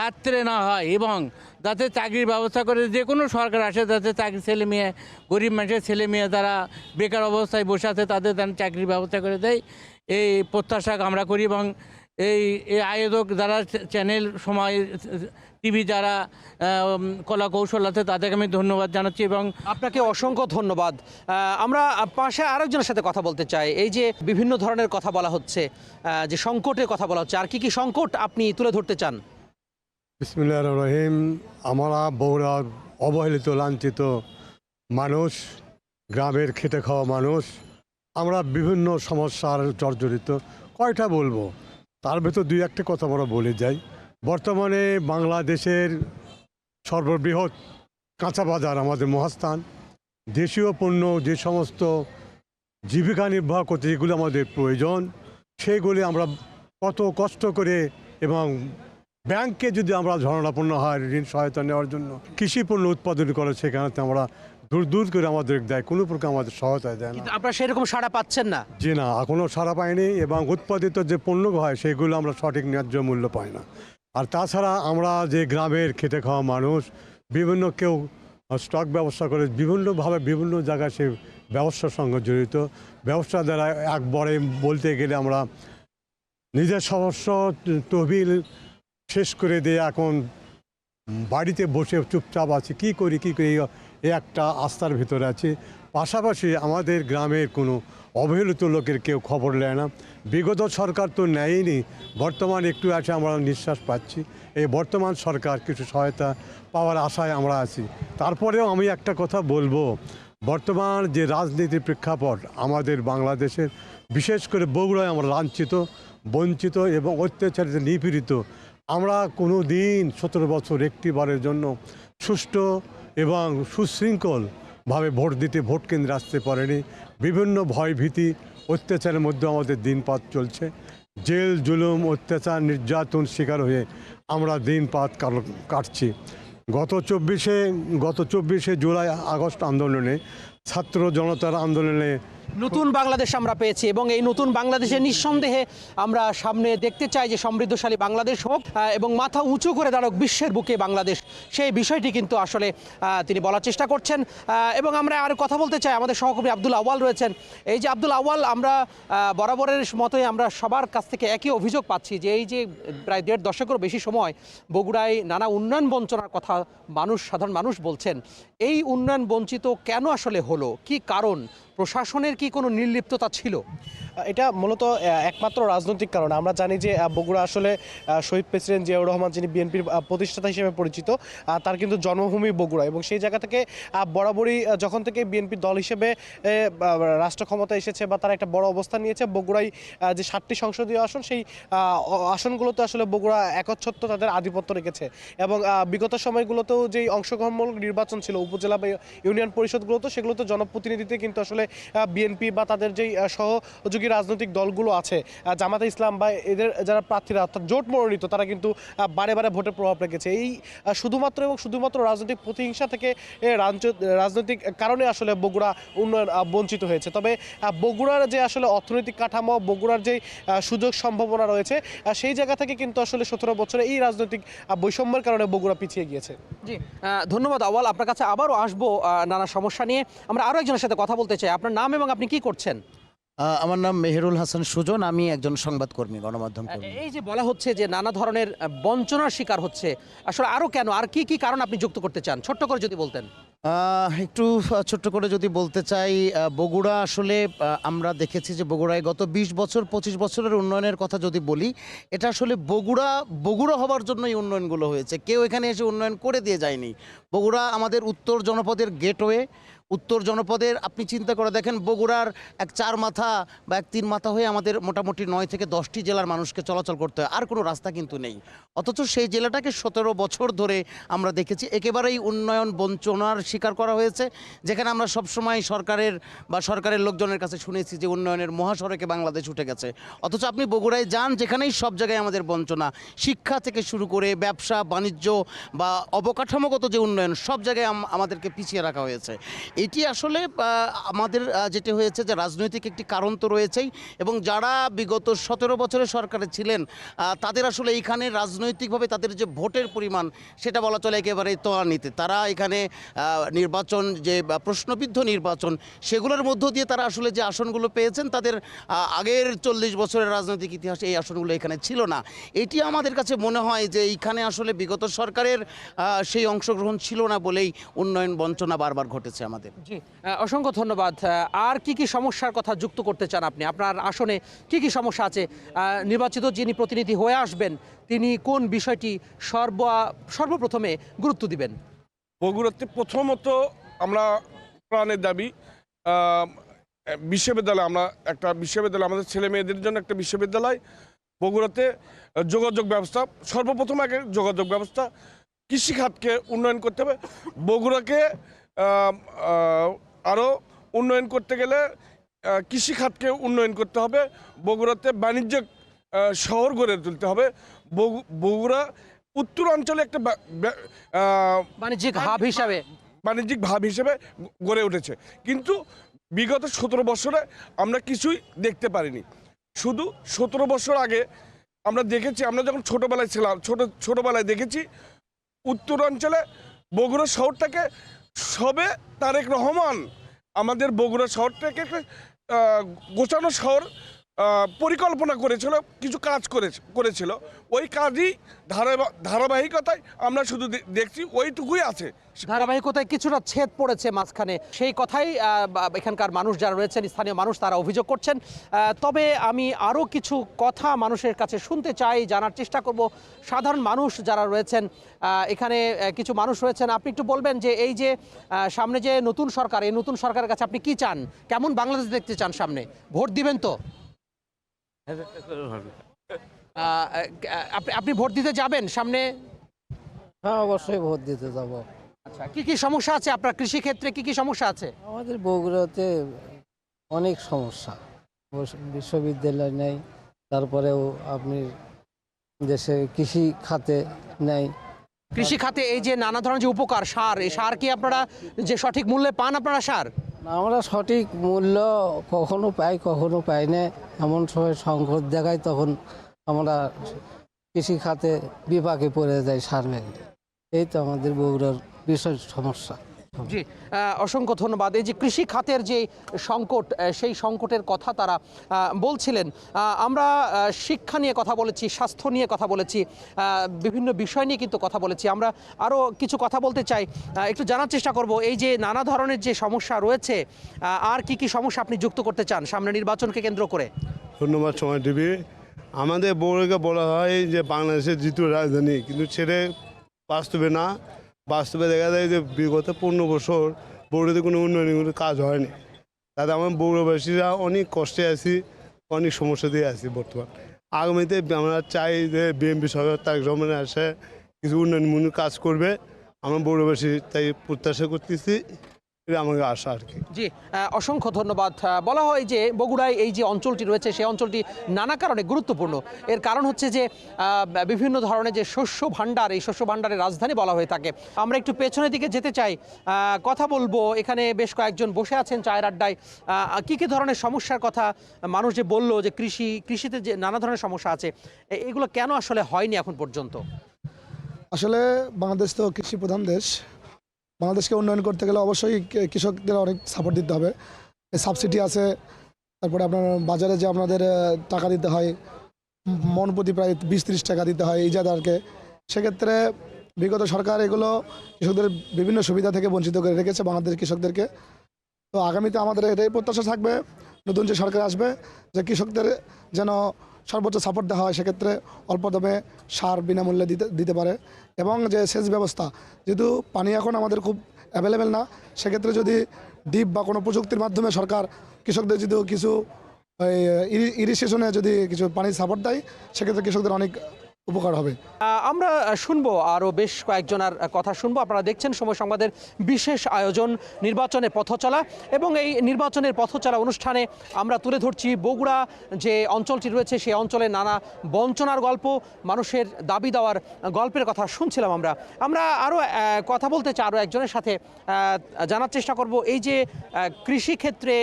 আত্রে না হয় এবং যাতে চাকরির ব্যবস্থা করে, যে কোনো সরকার আসে যাতে চাকরি ছেলে মেয়ে, গরিব মানুষের ছেলে মেয়ে যারা বেকার অবস্থায় বসে আছে তাদের যেন চাকরির ব্যবস্থা করে দেয়, এই প্রত্যাশা আমরা করি। এবং এই আয়োজক যারা চ্যানেল, সময় টিভি যারা কলা কৌশল আছে তাদেরকে আমি ধন্যবাদ জানাচ্ছি এবং আপনাকে অসংখ্য ধন্যবাদ। আমরা পাশে আরেকজনের সাথে কথা বলতে চাই। এই যে বিভিন্ন ধরনের কথা বলা হচ্ছে, যে সংকটের কথা বলা হচ্ছে, আর কি কি সংকট আপনি তুলে ধরতে চান? বিসমিল্লাহির রহিম। আমরা বগুড়ার অবহেলিত লাঞ্ছিত মানুষ, গ্রামের খেটে খাওয়া মানুষ, আমরা বিভিন্ন সমস্যার জর্জরিত। কয়টা বলবো, তার ভেতর দুই একটা কথা আমরা বলে যাই। বর্তমানে বাংলাদেশের সর্ববৃহৎ কাঁচা বাজার আমাদের মহাস্থান। দেশীয় পণ্য যে সমস্ত জীবিকা নির্বাহ করতে যেগুলো আমাদের প্রয়োজন, সেইগুলি আমরা কত কষ্ট করে, এবং ব্যাংকে যদি আমরা ঝরনাপন্ন হয় ঋণ সহায়তা নেওয়ার জন্য, কৃষি পণ্য উৎপাদন করে সেখানে আমরা দূর করে আমাদের দেয়, কোনো প্রকার আমাদের সহায়তা দেয় না। আপনারা সেরকম সাড়া পাচ্ছেন না? জি না, এখনও সাড়া পাইনি, এবং উৎপাদিত যে পণ্য হয় সেগুলো আমরা সঠিক ন্যায্য মূল্য পাই না। আর তাছাড়া আমরা যে গ্রামের খেটে খাওয়া মানুষ, বিভিন্ন কেউ স্টক ব্যবসা করে, বিভিন্নভাবে বিভিন্ন জায়গায় সে ব্যবসার সঙ্গে জড়িত। ব্যবসা দ্বারা একবারে বলতে গেলে আমরা নিজের সমস্ত তহবিল শেষ করে দিয়ে এখন বাড়িতে বসে চুপচাপ আছি, কি করি এই একটা আস্থার ভিতরে আছে। পাশাপাশি আমাদের গ্রামের কোনো অবহেলিত লোকের কেউ খবর নেয় না। বিগত সরকার তো নেয়নি, বর্তমান একটু আছে আমরা নিঃশ্বাস পাচ্ছি। এই বর্তমান সরকার কিছু সহায়তা পাওয়ার আশায় আমরা আছি। তারপরেও আমি একটা কথা বলবো, বর্তমান যে রাজনীতির প্রেক্ষাপট আমাদের বাংলাদেশের, বিশেষ করে বগুড়ায় আমরা লাঞ্ছিত, বঞ্চিত এবং অত্যাচারিত, নিপীড়িত। আমরা কোনো দিন 17 বছর একটিবারের জন্য সুষ্ঠু এবং সুশৃঙ্খলভাবে ভোট কেন্দ্রে আসতে পারেনি। বিভিন্ন ভয়ভীতি, অত্যাচারের মধ্যে আমাদের দিনপাত চলছে। জেল জুলুম, অত্যাচার, নির্যাতন শিকার হয়ে আমরা দিনপাত কাটছি। গত 24শে জুলাই আগস্ট আন্দোলনে, ছাত্র জনতার আন্দোলনে নতুন বাংলাদেশ আমরা পেয়েছি, এবং এই নতুন বাংলাদেশে নিঃসন্দেহে আমরা সামনে দেখতে চাই যে সমৃদ্ধশালী বাংলাদেশ হোক এবং মাথা উঁচু করে দাঁড়াক বিশ্বের বুকে বাংলাদেশ। সেই বিষয়টি কিন্তু আসলে তিনি বলার চেষ্টা করছেন। এবং আমরা আর কথা বলতে চাই, আমাদের সহকর্মী আব্দুল আওয়াল রয়েছেন। এই যে আব্দুল আওয়াল, আমরা বরাবরের মতোই আমরা সবার কাছ থেকে একই অভিযোগ পাচ্ছি যে এই যে প্রায় 1.5 দশকেরও বেশি সময় বগুড়ায় নানা উন্নয়ন বঞ্চনার কথা সাধারণ মানুষ বলছেন। এই উন্নয়ন বঞ্চিত কেন আসলে হলো, কি কারণ? প্রশাসনের কি কোনো নির্লিপ্ততা ছিল? এটা মূলত একমাত্র রাজনৈতিক কারণ। আমরা জানি যে বগুড়া আসলে শহীদ প্রেসিডেন্ট জিয়াউর রহমান, যিনি বিএনপির প্রতিষ্ঠাতা হিসেবে পরিচিত, তার কিন্তু জন্মভূমি বগুড়া, এবং সেই জায়গা থেকে বরাবরই যখন থেকে বিএনপি দল হিসেবে রাষ্ট্র ক্ষমতা এসেছে বা তারা একটা বড় অবস্থান নিয়েছে, বগুড়ায় যে 7টি সংসদীয় আসন, সেই আসনগুলোতে আসলে বগুড়া একচ্ছত্র তাদের আধিপত্য রেখেছে। এবং বিগত সময়গুলোতেও যেই অংশগ্রহণমূলক নির্বাচন ছিল উপজেলা বা ইউনিয়ন পরিষদগুলোতে, সেগুলোতে জনপ্রতিনিধিতে কিন্তু আসলে বিএনপি বা তাদের যেই সহযোগী রাজনৈতিক দলগুলো আছে, জামাতে ইসলাম বা এদের যারা প্রার্থীরা অর্থাৎ জোট মনোনীত, তারা কিন্তু বারে বারে ভোটের প্রভাব রেখেছে। এই শুধুমাত্র রাজনৈতিক প্রতিহিংসা থেকে রাজনৈতিক কারণে আসলে বগুড়া উন্নয়ন বঞ্চিত হয়েছে। তবে বগুড়ার যে আসলে অর্থনৈতিক কাঠামো, বগুড়ার যে সুযোগ সম্ভাবনা রয়েছে, সেই জায়গা থেকে কিন্তু আসলে 17 বছরে এই রাজনৈতিক বৈষম্যের কারণে বগুড়া পিছিয়ে গিয়েছে। জি, ধন্যবাদ আওয়াল। আপনার কাছে আবারও আসবো নানা সমস্যা নিয়ে। আমরা আরও একজনের সাথে কথা বলতে চাই। আপনার নাম এবং আপনি কি করছেন? আমার নাম মেহেরুল হাসান সুজন, আমি একজন সংবাদকর্মী, গণমাধ্যম কর্মী। এই যে বলা হচ্ছে যে নানা ধরনের বঞ্চনার শিকার হচ্ছে, আসলে আরো কেন, আর কি কি কারণ আপনি যুক্ত করতে চান, ছোট্ট করে যদি বলতেন। একটু ছোট্ট করে যদি বলতে চাই, বগুড়া আসলে আমরা দেখেছি যে বগুড়ায় গত 20 বছর 25 বছরের উন্নয়নের কথা যদি বলি, এটা আসলে বগুড়া হবার জন্যই উন্নয়নগুলো হয়েছে। কেউ এখানে এসে উন্নয়ন করে দিয়ে যায়নি। বগুড়া আমাদের উত্তর জনপদের গেটওয়ে। উত্তর জনপদের আপনি চিন্তা করে দেখেন, বগুড়ার এক 4 মাথা বা এক 3 মাথা হয়ে আমাদের মোটামুটি 9 থেকে 10টি জেলার মানুষকে চলাচল করতে হয়, আর কোনো রাস্তা কিন্তু নেই। অথচ সেই জেলাটাকে 17 বছর ধরে আমরা দেখেছি একেবারেই উন্নয়ন বঞ্চনার শিকার করা হয়েছে, যেখানে আমরা সবসময় সরকারের লোকজনের কাছে শুনেছি যে উন্নয়নের মহাসড়কে বাংলাদেশ উঠে গেছে। অথচ আপনি বগুড়ায় যান, যেখানেই সব জায়গায় আমাদের বঞ্চনা, শিক্ষা থেকে শুরু করে ব্যবসা বাণিজ্য বা অবকাঠামোগত যে উন্নয়ন, সব জায়গায় আমাদেরকে পিছিয়ে রাখা হয়েছে। এটি আসলে আমাদের যেটি হয়েছে যে রাজনৈতিক একটি কারণ তো রয়েছেই, এবং যারা বিগত 17 বছরের সরকারে ছিলেন তাদের আসলে এইখানে রাজনৈতিকভাবে তাদের যে ভোটের পরিমাণ, সেটা বলা চলে একেবারেই তোয়ান্নিতে। তারা এখানে নির্বাচন, যে প্রশ্নবিদ্ধ নির্বাচন, সেগুলোর মধ্য দিয়ে তারা আসলে যে আসনগুলো পেয়েছেন, তাদের আগের 40 বছরের রাজনৈতিক ইতিহাসে এই আসনগুলো এখানে ছিল না। এটি আমাদের কাছে মনে হয় যে এইখানে আসলে বিগত সরকারের সেই অংশগ্রহণ ছিল না বলেই উন্নয়ন বঞ্চনা বারবার ঘটেছে আমাদের। জি, অসংখ্য ধন্যবাদ। আর কি কি সমস্যার কথা যুক্ত করতে চান আপনি? আপনার আসনে কি কি সমস্যা আছে? নির্বাচিত যিনি প্রতিনিধি হয়ে আসবেন, তিনি কোন বিষয়টি সর্বপ্রথমে গুরুত্ব দিবেন? বগুড়াতে প্রথমত আমরা প্রাণের দাবি বিশ্ববিদ্যালয়, আমরা একটা বিশ্ববিদ্যালয়, আমাদের ছেলে মেয়েদের জন্য একটা বিশ্ববিদ্যালয়। বগুড়াতে যোগাযোগ ব্যবস্থা, সর্বপ্রথম আগে যোগাযোগ ব্যবস্থা, কৃষিখাতকে উন্নয়ন করতে হবে। বগুড়াকে আরও উন্নয়ন করতে গেলে কৃষিখাতকে উন্নয়ন করতে হবে। বগুড়াতে বাণিজ্যিক শহর গড়ে তুলতে হবে। বগুড়া উত্তরাঞ্চলে একটা বাণিজ্যিক হাব হিসেবে গড়ে উঠেছে, কিন্তু বিগত 17 বছরে আমরা কিছুই দেখতে পারিনি। শুধু 17 বছর আগে আমরা দেখেছি, আমরা যখন ছোটোবেলায় ছিলাম, ছোটোবেলায় দেখেছি উত্তরাঞ্চলে বগুড়া শহরটাকে সবে তারেক রহমান আমাদের বগুড়া শহরটাকে গোছানো শহর পরিকল্পনা করেছিল, কিছু কাজ করেছিল। ওই কাজই ধারাবাহিকতায় আমরা শুধু দেখছি, ওইটুকুই আছে। ধারাবাহিকতায় কিছুটা ছেদ পড়েছে মাঝখানে, সেই কথাই এখানকার মানুষ যারা রয়েছেন, স্থানীয় মানুষ, তারা অভিযোগ করছেন। তবে আমি আরও কিছু কথা মানুষের কাছে শুনতে চাই, জানার চেষ্টা করব। সাধারণ মানুষ যারা রয়েছেন এখানে, কিছু মানুষ রয়েছেন, আপনি একটু বলবেন যে এই যে সামনে যে নতুন সরকার, এই নতুন সরকারের কাছে আপনি কি চান? কেমন বাংলাদেশ দেখতে চান? সামনে ভোট দিবেন তো? আপনি ভোট দিতে যাবেন সামনে? হ্যাঁ, অবশ্যই ভোট দিতে যাব। আচ্ছা, কি কি সমস্যা আছে আপনার? কৃষি ক্ষেত্রে কি কি সমস্যা আছে? আমাদের বগুড়াতে অনেক সমস্যা, বিশ্ববিদ্যালয় নেই, তারপরেও আপনি দেশে কৃষি খাতে নেই। কৃষি খাতে এই যে নানা ধরনের যে উপকার, সার, এই সার কি আপনারা যে সঠিক মূল্যে পান? আপনারা সার? আমরা সঠিক মূল্য কখনো পাই, কখনো পাই না। এমন সময় সংকট দেখায়, তখন আমরা কৃষি খাতে বিপাকে পড়ে যাই সার ব্যাগে। এই তো আমাদের বগুড়ার বিশেষ সমস্যা। জি, অসংখ্য ধন্যবাদ। এই যে কৃষি খাতের যে সংকট, সেই সংকটের কথা তারা বলছিলেন। আমরা শিক্ষা নিয়ে কথা বলেছি, স্বাস্থ্য নিয়ে কথা বলেছি, বিভিন্ন বিষয় নিয়ে কিন্তু কথা বলেছি। আমরা আরও কিছু কথা বলতে চাই, একটু জানার চেষ্টা করব এই যে নানা ধরনের যে সমস্যা রয়েছে, আর কি কি সমস্যা আপনি যুক্ত করতে চান সামনে নির্বাচনকে কেন্দ্র করে? ধন্যবাদ সময় টিভি। আমাদের বগুড়াকে বলা হয় যে বাংলাদেশের দ্বিতীয় রাজধানী, কিন্তু ছেড়ে বাস্তবে না। বাস্তবে দেখা যায় যে বিগত 15 বছর বগুড়াতে কোনো উন্নয়নের কাজ হয়নি। তাতে আমার বগুড়াবাসীরা অনেক কষ্টে আছি, অনেক সমস্যা দিয়ে আছি বর্তমান। আগামীতে আমরা চাই যে বিএনপি সরকার তারেক রহমানের আসে কিছু উন্নয়নমূলক কাজ করবে। আমরা বগুড়াবাসী তাই প্রত্যাশা করতেছি, এটা আমাকে আশা আর কি। জি, অসংখ্য ধন্যবাদ। বলা হয় যে বগুড়ায় এই যে অঞ্চলটি রয়েছে, সেই অঞ্চলটি নানা কারণে গুরুত্বপূর্ণ। এর কারণ হচ্ছে যে বিভিন্ন ধরনের যে শস্য ভাণ্ডার, এই শস্য ভাণ্ডারের রাজধানী বলা হয়ে থাকে। আমরা একটু পেছনের দিকে যেতে চাই, কথা বলবো। এখানে বেশ কয়েকজন বসে আছেন চায়ের আড্ডায়। কী কী ধরনের সমস্যার কথা মানুষ যে বললো, যে কৃষিতে যে নানা ধরনের সমস্যা আছে, এগুলো কেন আসলে হয়নি এখন পর্যন্ত? আসলে বাংলাদেশ তো কৃষি প্রধান দেশ। বাংলাদেশকে উন্নয়ন করতে গেলে অবশ্যই কৃষকদের অনেক সাপোর্ট দিতে হবে। সাবসিডি আছে, তারপরে আপনার বাজারে যে আপনাদের টাকা দিতে হয়, মন প্রতি প্রায় 20-30 টাকা দিতে হয় ইজাদারকে, সেক্ষেত্রে বিগত সরকার এগুলো কৃষকদের বিভিন্ন সুবিধা থেকে বঞ্চিত করে রেখেছে বাংলাদেশের কৃষকদেরকে। তো আগামীতে আমাদের এটাই প্রত্যাশা থাকবে নতুন যে সরকার আসবে, যে কৃষকদের যেন সর্বোচ্চ সাপোর্ট দেওয়া হয়, সেক্ষেত্রে অল্প দামে সার বিনামূল্যে দিতে পারে। এবং যে সেচ ব্যবস্থা, যেহেতু পানি এখন আমাদের খুব অ্যাভেলেবেল না, সেক্ষেত্রে যদি ডিপ বা কোনো প্রযুক্তির মাধ্যমে সরকার কৃষকদের যদি কিছু ইরিগেশনে যদি কিছু পানির সাপোর্ট দেয়, সেক্ষেত্রে কৃষকদের অনেক উপকার হবে। আমরা শুনবো আরও বেশ কয়েকজনের কথা শুনবো। আপনারা দেখছেন সময় সংবাদের বিশেষ আয়োজন নির্বাচনের পথচলা, এবং এই নির্বাচনের পথচলা অনুষ্ঠানে আমরা তুলে ধরছি বগুড়া যে অঞ্চলটি রয়েছে সেই অঞ্চলে নানা বঞ্চনার গল্প, মানুষের দাবি দেওয়ার গল্পের কথা শুনছিলাম। আমরা আরও কথা বলতে চাই আরও একজনের সাথে, জানার চেষ্টা করব এই যে কৃষিক্ষেত্রে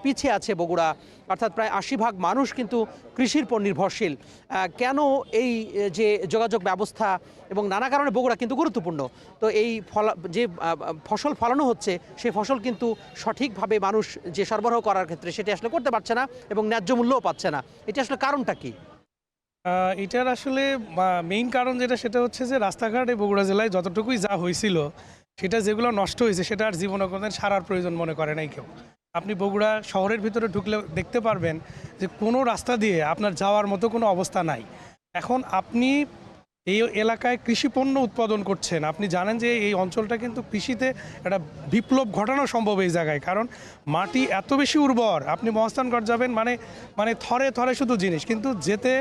পিছিয়ে আছে বগুড়া, অর্থাৎ প্রায় 80% মানুষ কিন্তু কৃষির উপর নির্ভরশীল। কেন এই যে যোগাযোগ ব্যবস্থা এবং নানা কারণে বগুড়া কিন্তু গুরুত্বপূর্ণ, তো এই যে ফসল ফলানো হচ্ছে সেই ফসল কিন্তু সঠিকভাবে মানুষ যে সরবরাহ করার ক্ষেত্রে সেটি আসলে করতে পারছে না এবং ন্যায্য মূল্যও পাচ্ছে না, এটা আসলে কারণটা কি? এটার আসলে মেইন কারণ সেটা হচ্ছে যে রাস্তাঘাট এই বগুড়া জেলায় যতটুকুই যা হয়েছিল, সেটা যেগুলো নষ্ট হয়েছে সেটা আর জীবনে কোনোদিন সারার প্রয়োজন মনে করে নাই কেউ। আপনি বগুড়া শহরের ভিতরে ঢুকলে দেখতে পারবেন যে কোনো রাস্তা দিয়ে আপনার যাওয়ার মতো কোনো অবস্থা নাই। এখন আপনি এই এলাকায় কৃষি পণ্য উৎপাদন করছেন, আপনি জানেন যে এই অঞ্চলটা কিন্তু কৃষিতে একটা বিপ্লব ঘটানো সম্ভব এই জায়গায়, কারণ মাটি এত বেশি উর্বর। আপনি মহাস্থানগড় যাবেন মানে থরে থরে শুধু জিনিস, কিন্তু যেতে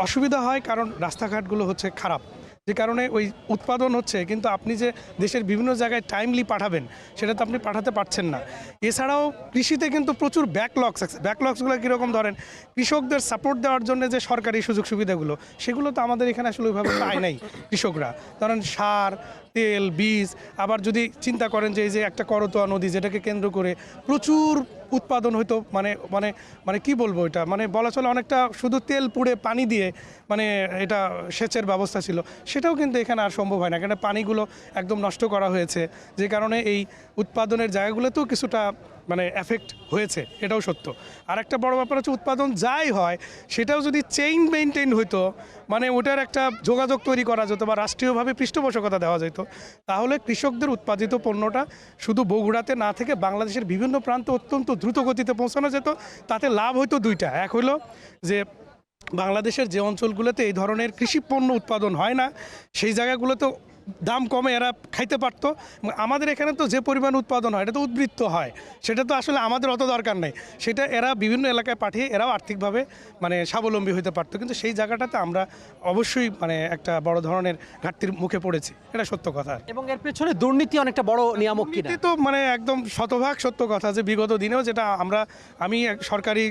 অসুবিধা হয় কারণ রাস্তাঘাটগুলো হচ্ছে খারাপ, যে কারণে ওই উৎপাদন হচ্ছে, কিন্তু আপনি যে দেশের বিভিন্ন জায়গায় টাইমলি পাঠাবেন সেটা তো আপনি পাঠাতে পারছেন না। এছাড়াও কৃষিতে কিন্তু প্রচুর ব্যাকলগসগুলো কীরকম, ধরেন কৃষকদের সাপোর্ট দেওয়ার জন্য যে সরকারি সুযোগ সুবিধাগুলো, সেগুলো তো আমাদের এখানে আসলে ওইভাবে পায় নাই কৃষকরা। ধরেন সার, তেল, বীজ, আবার যদি চিন্তা করেন যে এই যে একটা করতোয়া নদী যেটাকে কেন্দ্র করে প্রচুর উৎপাদন হইতো, মানে কি বলবো, এটা মানে বলা চলে অনেকটা শুধু তেল পুড়ে পানি দিয়ে এটা সেচের ব্যবস্থা ছিল, সেটাও কিন্তু এখানে আর সম্ভব হয় না, কেন পানিগুলো একদম নষ্ট করা হয়েছে, যে কারণে এই উৎপাদনের জায়গাগুলোতেও কিছুটা এফেক্ট হয়েছে, এটাও সত্য। আর একটা বড় ব্যাপার হচ্ছে উৎপাদন যাই হয় সেটাও যদি চেইন মেনটেন হইতো, ওটার একটা যোগাযোগ তৈরি করা যেত বা রাষ্ট্রীয়ভাবে পৃষ্ঠপোষকতা দেওয়া যেত, তাহলে কৃষকদের উৎপাদিত পণ্যটা শুধু বগুড়াতে না থেকে বাংলাদেশের বিভিন্ন প্রান্তে অত্যন্ত দ্রুত গতিতে পৌঁছানো যেত। তাতে লাভ হইতো দুইটা, এক হলো যে বাংলাদেশের যে অঞ্চলগুলোতে এই ধরনের কৃষি পণ্য উৎপাদন হয় না, সেই জায়গাগুলোতে দাম কমে এরা খাইতে পারতো। আমাদের এখানে তো যে পরিমাণ উৎপাদন হয় এটা তো উদ্বৃত্ত হয়, সেটা তো আসলে আমাদের অত দরকার নেই, সেটা এরা বিভিন্ন এলাকায় পাঠিয়ে এরাও আর্থিকভাবে স্বাবলম্বী হতে পারতো, কিন্তু সেই জায়গাটাতে আমরা অবশ্যই একটা বড় ধরনের ঘাটতির মুখে পড়েছি, এটা সত্য কথা। এবং এর পেছনে দুর্নীতি অনেকটা বড় নিয়ামক কিনা, তো একদম শতভাগ সত্য কথা, যে বিগত দিনেও যেটা আমি সরকারি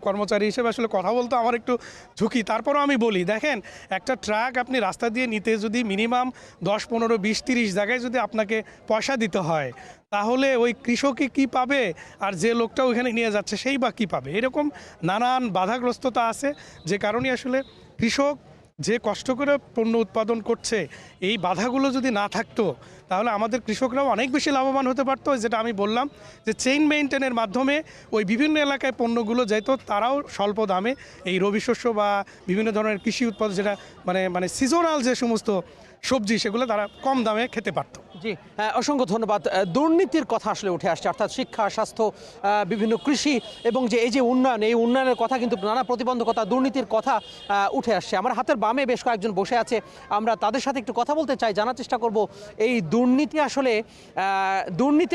কর্মচারী হিসেবে আসলে কথা বলতে আমার একটু ঝুঁকি, তারপরও আমি বলি, দেখেন একটা ট্রাক আপনি রাস্তা দিয়ে নিতে যদি মিনিমাম 10, 15, 20, 30 জায়গায় যদি আপনাকে পয়সা দিতে হয়, তাহলে ওই কৃষকই কি পাবে আর যে লোকটা ওইখানে নিয়ে যাচ্ছে সেই বা কী পাবে? এরকম নানান বাধাগ্রস্ততা আছে, যে কারণে আসলে কৃষক যে কষ্ট করে পণ্য উৎপাদন করছে, এই বাধাগুলো যদি না থাকতো তাহলে আমাদের কৃষকরাও অনেক বেশি লাভবান হতে পারতো। যেটা আমি বললাম যে চেইন মেইনটেনের মাধ্যমে ওই বিভিন্ন এলাকায় পণ্যগুলো যেত, তারাও স্বল্প দামে এই রবি শস্য বা বিভিন্ন ধরনের কৃষি উৎপাদন, যেটা সিজনাল যে সমস্ত সবজি, সেগুলো তারা কম দামে খেতে পারত। জি, অসংখ্য ধন্যবাদ। দুর্নীতির কথা আসলে উঠে আসছে, অর্থাৎ শিক্ষা, স্বাস্থ্য, বিভিন্ন কৃষি এবং যে এই যে উন্নয়ন, এই উন্নয়নের কথা কিন্তু নানা প্রতিবন্ধকতা, দুর্নীতির কথা উঠে আসছে। আমার হাতের বামে বেশ কয়েকজন বসে আছে, আমরা তাদের সাথে একটু কথা বলতে চাই, জানার চেষ্টা করব এই দুর্নীতি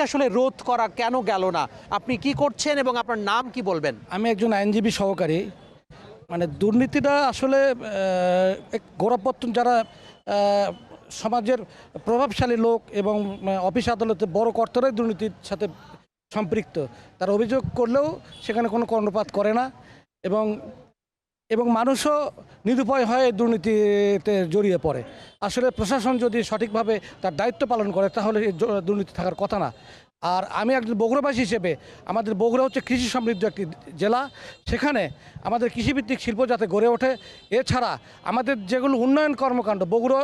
আসলে রোধ করা কেন গেল না। আপনি কি করছেন এবং আপনার নাম কি বলবেন? আমি একজন আইনজীবী সহকারী। দুর্নীতিটা আসলে গোড়াপত্তন যারা সমাজের প্রভাবশালী লোক এবং অফিস আদালতে বড় কর্তারাই দুর্নীতির সাথে সম্পৃক্ত, তারা অভিযোগ করলেও সেখানে কোনো কর্ণপাত করে না, এবং মানুষও নিরুপায় হয়ে দুর্নীতিতে জড়িয়ে পড়ে। আসলে প্রশাসন যদি সঠিকভাবে তার দায়িত্ব পালন করে তাহলে দুর্নীতি থাকার কথা না। আর আমি একজন বগুড়াবাসী হিসেবে, আমাদের বগুড়া হচ্ছে কৃষি সমৃদ্ধ একটি জেলা, সেখানে আমাদের কৃষিভিত্তিক শিল্প যাতে গড়ে ওঠে, এছাড়া আমাদের যেগুলো উন্নয়ন কর্মকাণ্ড, বগুড়া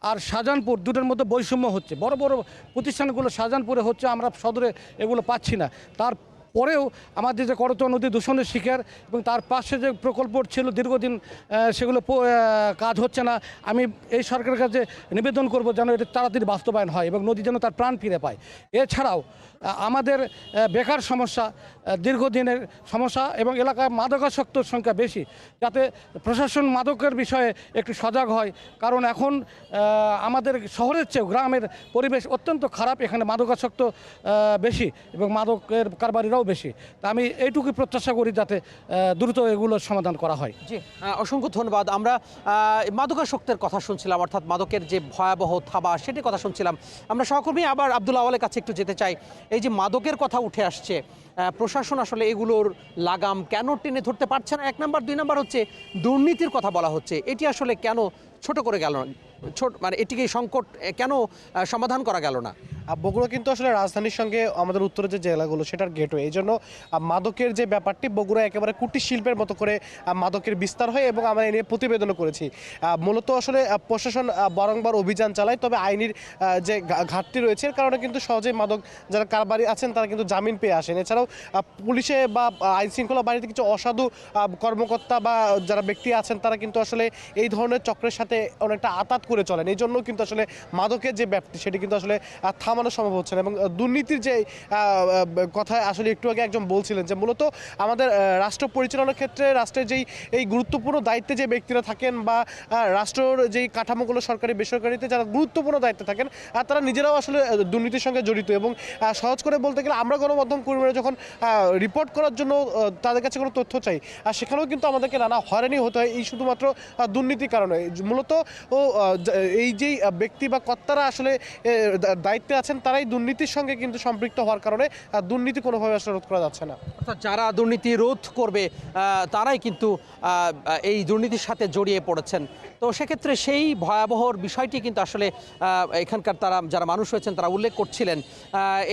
আর শাহজাহানপুর দুটোর মধ্যে বৈষম্য হচ্ছে, বড় বড় প্রতিষ্ঠানগুলো শাহজাহানপুরে হচ্ছে, আমরা সদরে এগুলো পাচ্ছি না, তার পরেও আমাদের যে করতোয়া নদী দূষণের শিকার এবং তার পাশে যে প্রকল্প ছিল দীর্ঘদিন সেগুলো কাজ হচ্ছে না। আমি এই সরকারের কাছে নিবেদন করব যেন এটা তাড়াতাড়ি বাস্তবায়ন হয় এবং নদী যেন তার প্রাণ ফিরে পায়। এছাড়াও আমাদের বেকার সমস্যা, দীর্ঘদিনের সমস্যা এবং এলাকায় মাদকাসক্তর সংখ্যা বেশি, যাতে প্রশাসন মাদকের বিষয়ে একটু সজাগ হয়। কারণ এখন আমাদের শহরের চেয়েও গ্রামের পরিবেশ অত্যন্ত খারাপ, এখানে মাদকাসক্ত বেশি এবং মাদকের কারবারিরাও বেশি। তা আমি এইটুকুই প্রত্যাশা করি যাতে দ্রুত এগুলোর সমাধান করা হয়। জি, অসংখ্য ধন্যবাদ। আমরা মাদকাসক্তের কথা শুনছিলাম, অর্থাৎ মাদকের যে ভয়াবহ থাবা সেটির কথা শুনছিলাম। আমরা সহকর্মী আবার আব্দুল আওয়ালের কাছে একটু যেতে চাই। এই যে মাদকের কথা উঠে আসছে, প্রশাসন আসলে এগুলোর লাগাম কেন টেনে ধরতে পারছে না? 1 নাম্বার। 2 নাম্বার হচ্ছে দুর্নীতির কথা বলা হচ্ছে, এটি আসলে কেন ছোট করে গেল না? মানে এটিকে সংকট কেন সমাধান করা গেল না? বগুড়া কিন্তু আসলে রাজধানীর সঙ্গে আমাদের উত্তরের যে জেলাগুলো সেটার গেটওয়ে, এই জন্য মাদকের যে ব্যাপারটি বগুড়া একেবারে কুটির শিল্পের মতো করে মাদকের বিস্তার হয় এবং আমরা এ নিয়ে প্রতিবেদনও করেছি। মূলত আসলে প্রশাসন বারংবার অভিযান চালায়, তবে আইনের যে ঘাটতি রয়েছে এর কারণে কিন্তু সহজেই মাদক যারা কারবারি আছেন তারা কিন্তু জামিন পেয়ে আসেন। এছাড়াও পুলিশে বা আইন শৃঙ্খলা বাহিনীতে কিছু অসাধু কর্মকর্তা বা যারা ব্যক্তি আছেন তারা কিন্তু আসলে এই ধরনের চক্রের সাথে অনেকটা আতাত করে চলেন। এই জন্য কিন্তু আসলে মাদকের যে ব্যাপ্তি সেটি কিন্তু আসলে থামানো সম্ভব হচ্ছে না। এবং দুর্নীতির যে কথা আসলে একটু আগে একজন বলছিলেন যে মূলত আমাদের রাষ্ট্র পরিচালনার ক্ষেত্রে রাষ্ট্রের যেই এই গুরুত্বপূর্ণ দায়িত্বে যে ব্যক্তিরা থাকেন বা রাষ্ট্রের যেই কাঠামোগুলো সরকারি বেসরকারিতে যারা গুরুত্বপূর্ণ দায়িত্বে থাকেন তারা নিজেরাও আসলে দুর্নীতির সঙ্গে জড়িত। এবং সহজ করে বলতে গেলে আমরা গণমাধ্যম কর্মীরা যখন রিপোর্ট করার জন্য তাদের কাছে কোনো তথ্য চাই, সেখানেও কিন্তু আমাদেরকে নানা হয়রানি হতে হয় এই শুধুমাত্র দুর্নীতির কারণে। মূলত এই যেই ব্যক্তি বা কর্তারা আসলে দায়িত্বে আছেন তারাই দুর্নীতির সঙ্গে কিন্তু সম্পৃক্ত হওয়ার কারণে দুর্নীতি কোনোভাবে আসলে রোধ করা যাচ্ছে না। অর্থাৎ যারা দুর্নীতি রোধ করবে তারাই কিন্তু এই দুর্নীতির সাথে জড়িয়ে পড়েছেন। তো সেক্ষেত্রে সেই ভয়াবহ বিষয়টি কিন্তু আসলে এখানকার তারা যারা মানুষ রয়েছেন তারা উল্লেখ করছিলেন।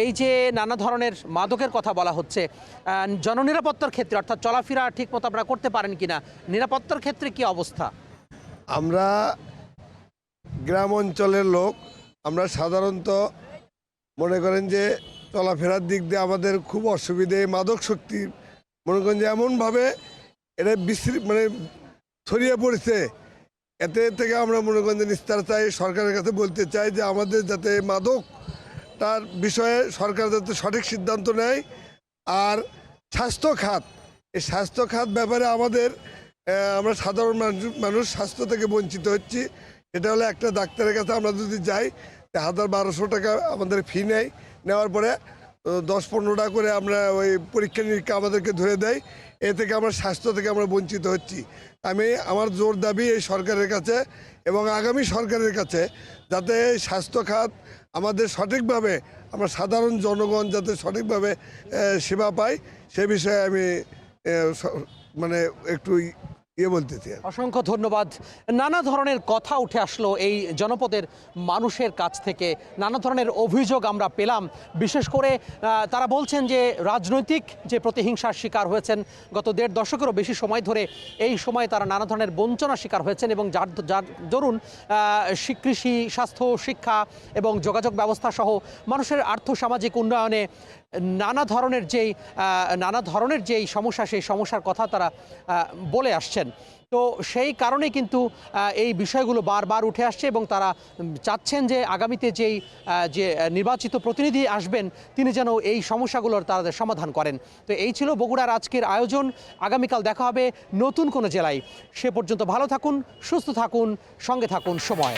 এই যে নানা ধরনের মাদকের কথা বলা হচ্ছে, জননিরাপত্তার ক্ষেত্রে অর্থাৎ চলাফেরা ঠিক মতো আপনারা করতে পারেন কিনা, নিরাপত্তার ক্ষেত্রে কি অবস্থা? আমরা গ্রাম অঞ্চলের লোক, আমরা সাধারণত মনে করেন যে চলাফেরার দিক দিয়ে আমাদের খুব অসুবিধে। মাদক শক্তি মনে করেন যে এমনভাবে এটা ছড়িয়ে পড়েছে, এতে থেকে আমরা মনে করেন যে নিস্তার চাই। সরকারের কাছে বলতে চাই যে আমাদের যাতে মাদকটার বিষয়ে সরকার যাতে সঠিক সিদ্ধান্ত নেয়। আর স্বাস্থ্য খাত, এই স্বাস্থ্য খাত ব্যাপারে আমরা সাধারণ মানুষ স্বাস্থ্য থেকে বঞ্চিত হচ্ছি। এটা হলো একটা ডাক্তারের কাছে আমরা যদি যাই 1000-1200 টাকা আমাদের ফি নেওয়ার পরে 10-15 টাকা করে আমরা ওই পরীক্ষা নিরীক্ষা আমাদেরকে ধরে দেয়। এ থেকে আমরা স্বাস্থ্য থেকে আমরা বঞ্চিত হচ্ছি। আমার জোর দাবি এই সরকারের কাছে এবং আগামী সরকারের কাছে যাতে এই স্বাস্থ্য খাত আমাদের সঠিকভাবে, আমরা সাধারণ জনগণ যাতে সঠিকভাবে সেবা পাই সে বিষয়ে আমি একটু বলতেছি। অসংখ্য ধন্যবাদ। নানা ধরনের কথা উঠে আসলো এই জনপদের মানুষের কাছ থেকে, নানা ধরনের অভিযোগ আমরা পেলাম। বিশেষ করে তারা বলছেন যে রাজনৈতিক যে প্রতিহিংসার শিকার হয়েছেন গত 1.5 দশকেরও বেশি সময় ধরে, এই সময়ে তারা নানা ধরনের বঞ্চনার শিকার হয়েছেন এবং যার দরুন কৃষি, স্বাস্থ্য, শিক্ষা এবং যোগাযোগ ব্যবস্থা সহ মানুষের আর্থসামাজিক উন্নয়নে নানা ধরনের যেই সমস্যা, সেই সমস্যার কথা তারা বলে আসছেন। তো সেই কারণে কিন্তু এই বিষয়গুলো বারবার উঠে আসছে এবং তারা চাচ্ছেন যে আগামীতে যে নির্বাচিত প্রতিনিধি আসবেন তিনি যেন এই সমস্যাগুলোর তাদের সমাধান করেন। তো এই ছিল বগুড়ার আজকের আয়োজন। আগামীকাল দেখা হবে নতুন কোনো জেলায়। সে পর্যন্ত ভালো থাকুন, সুস্থ থাকুন, সঙ্গে থাকুন সময়।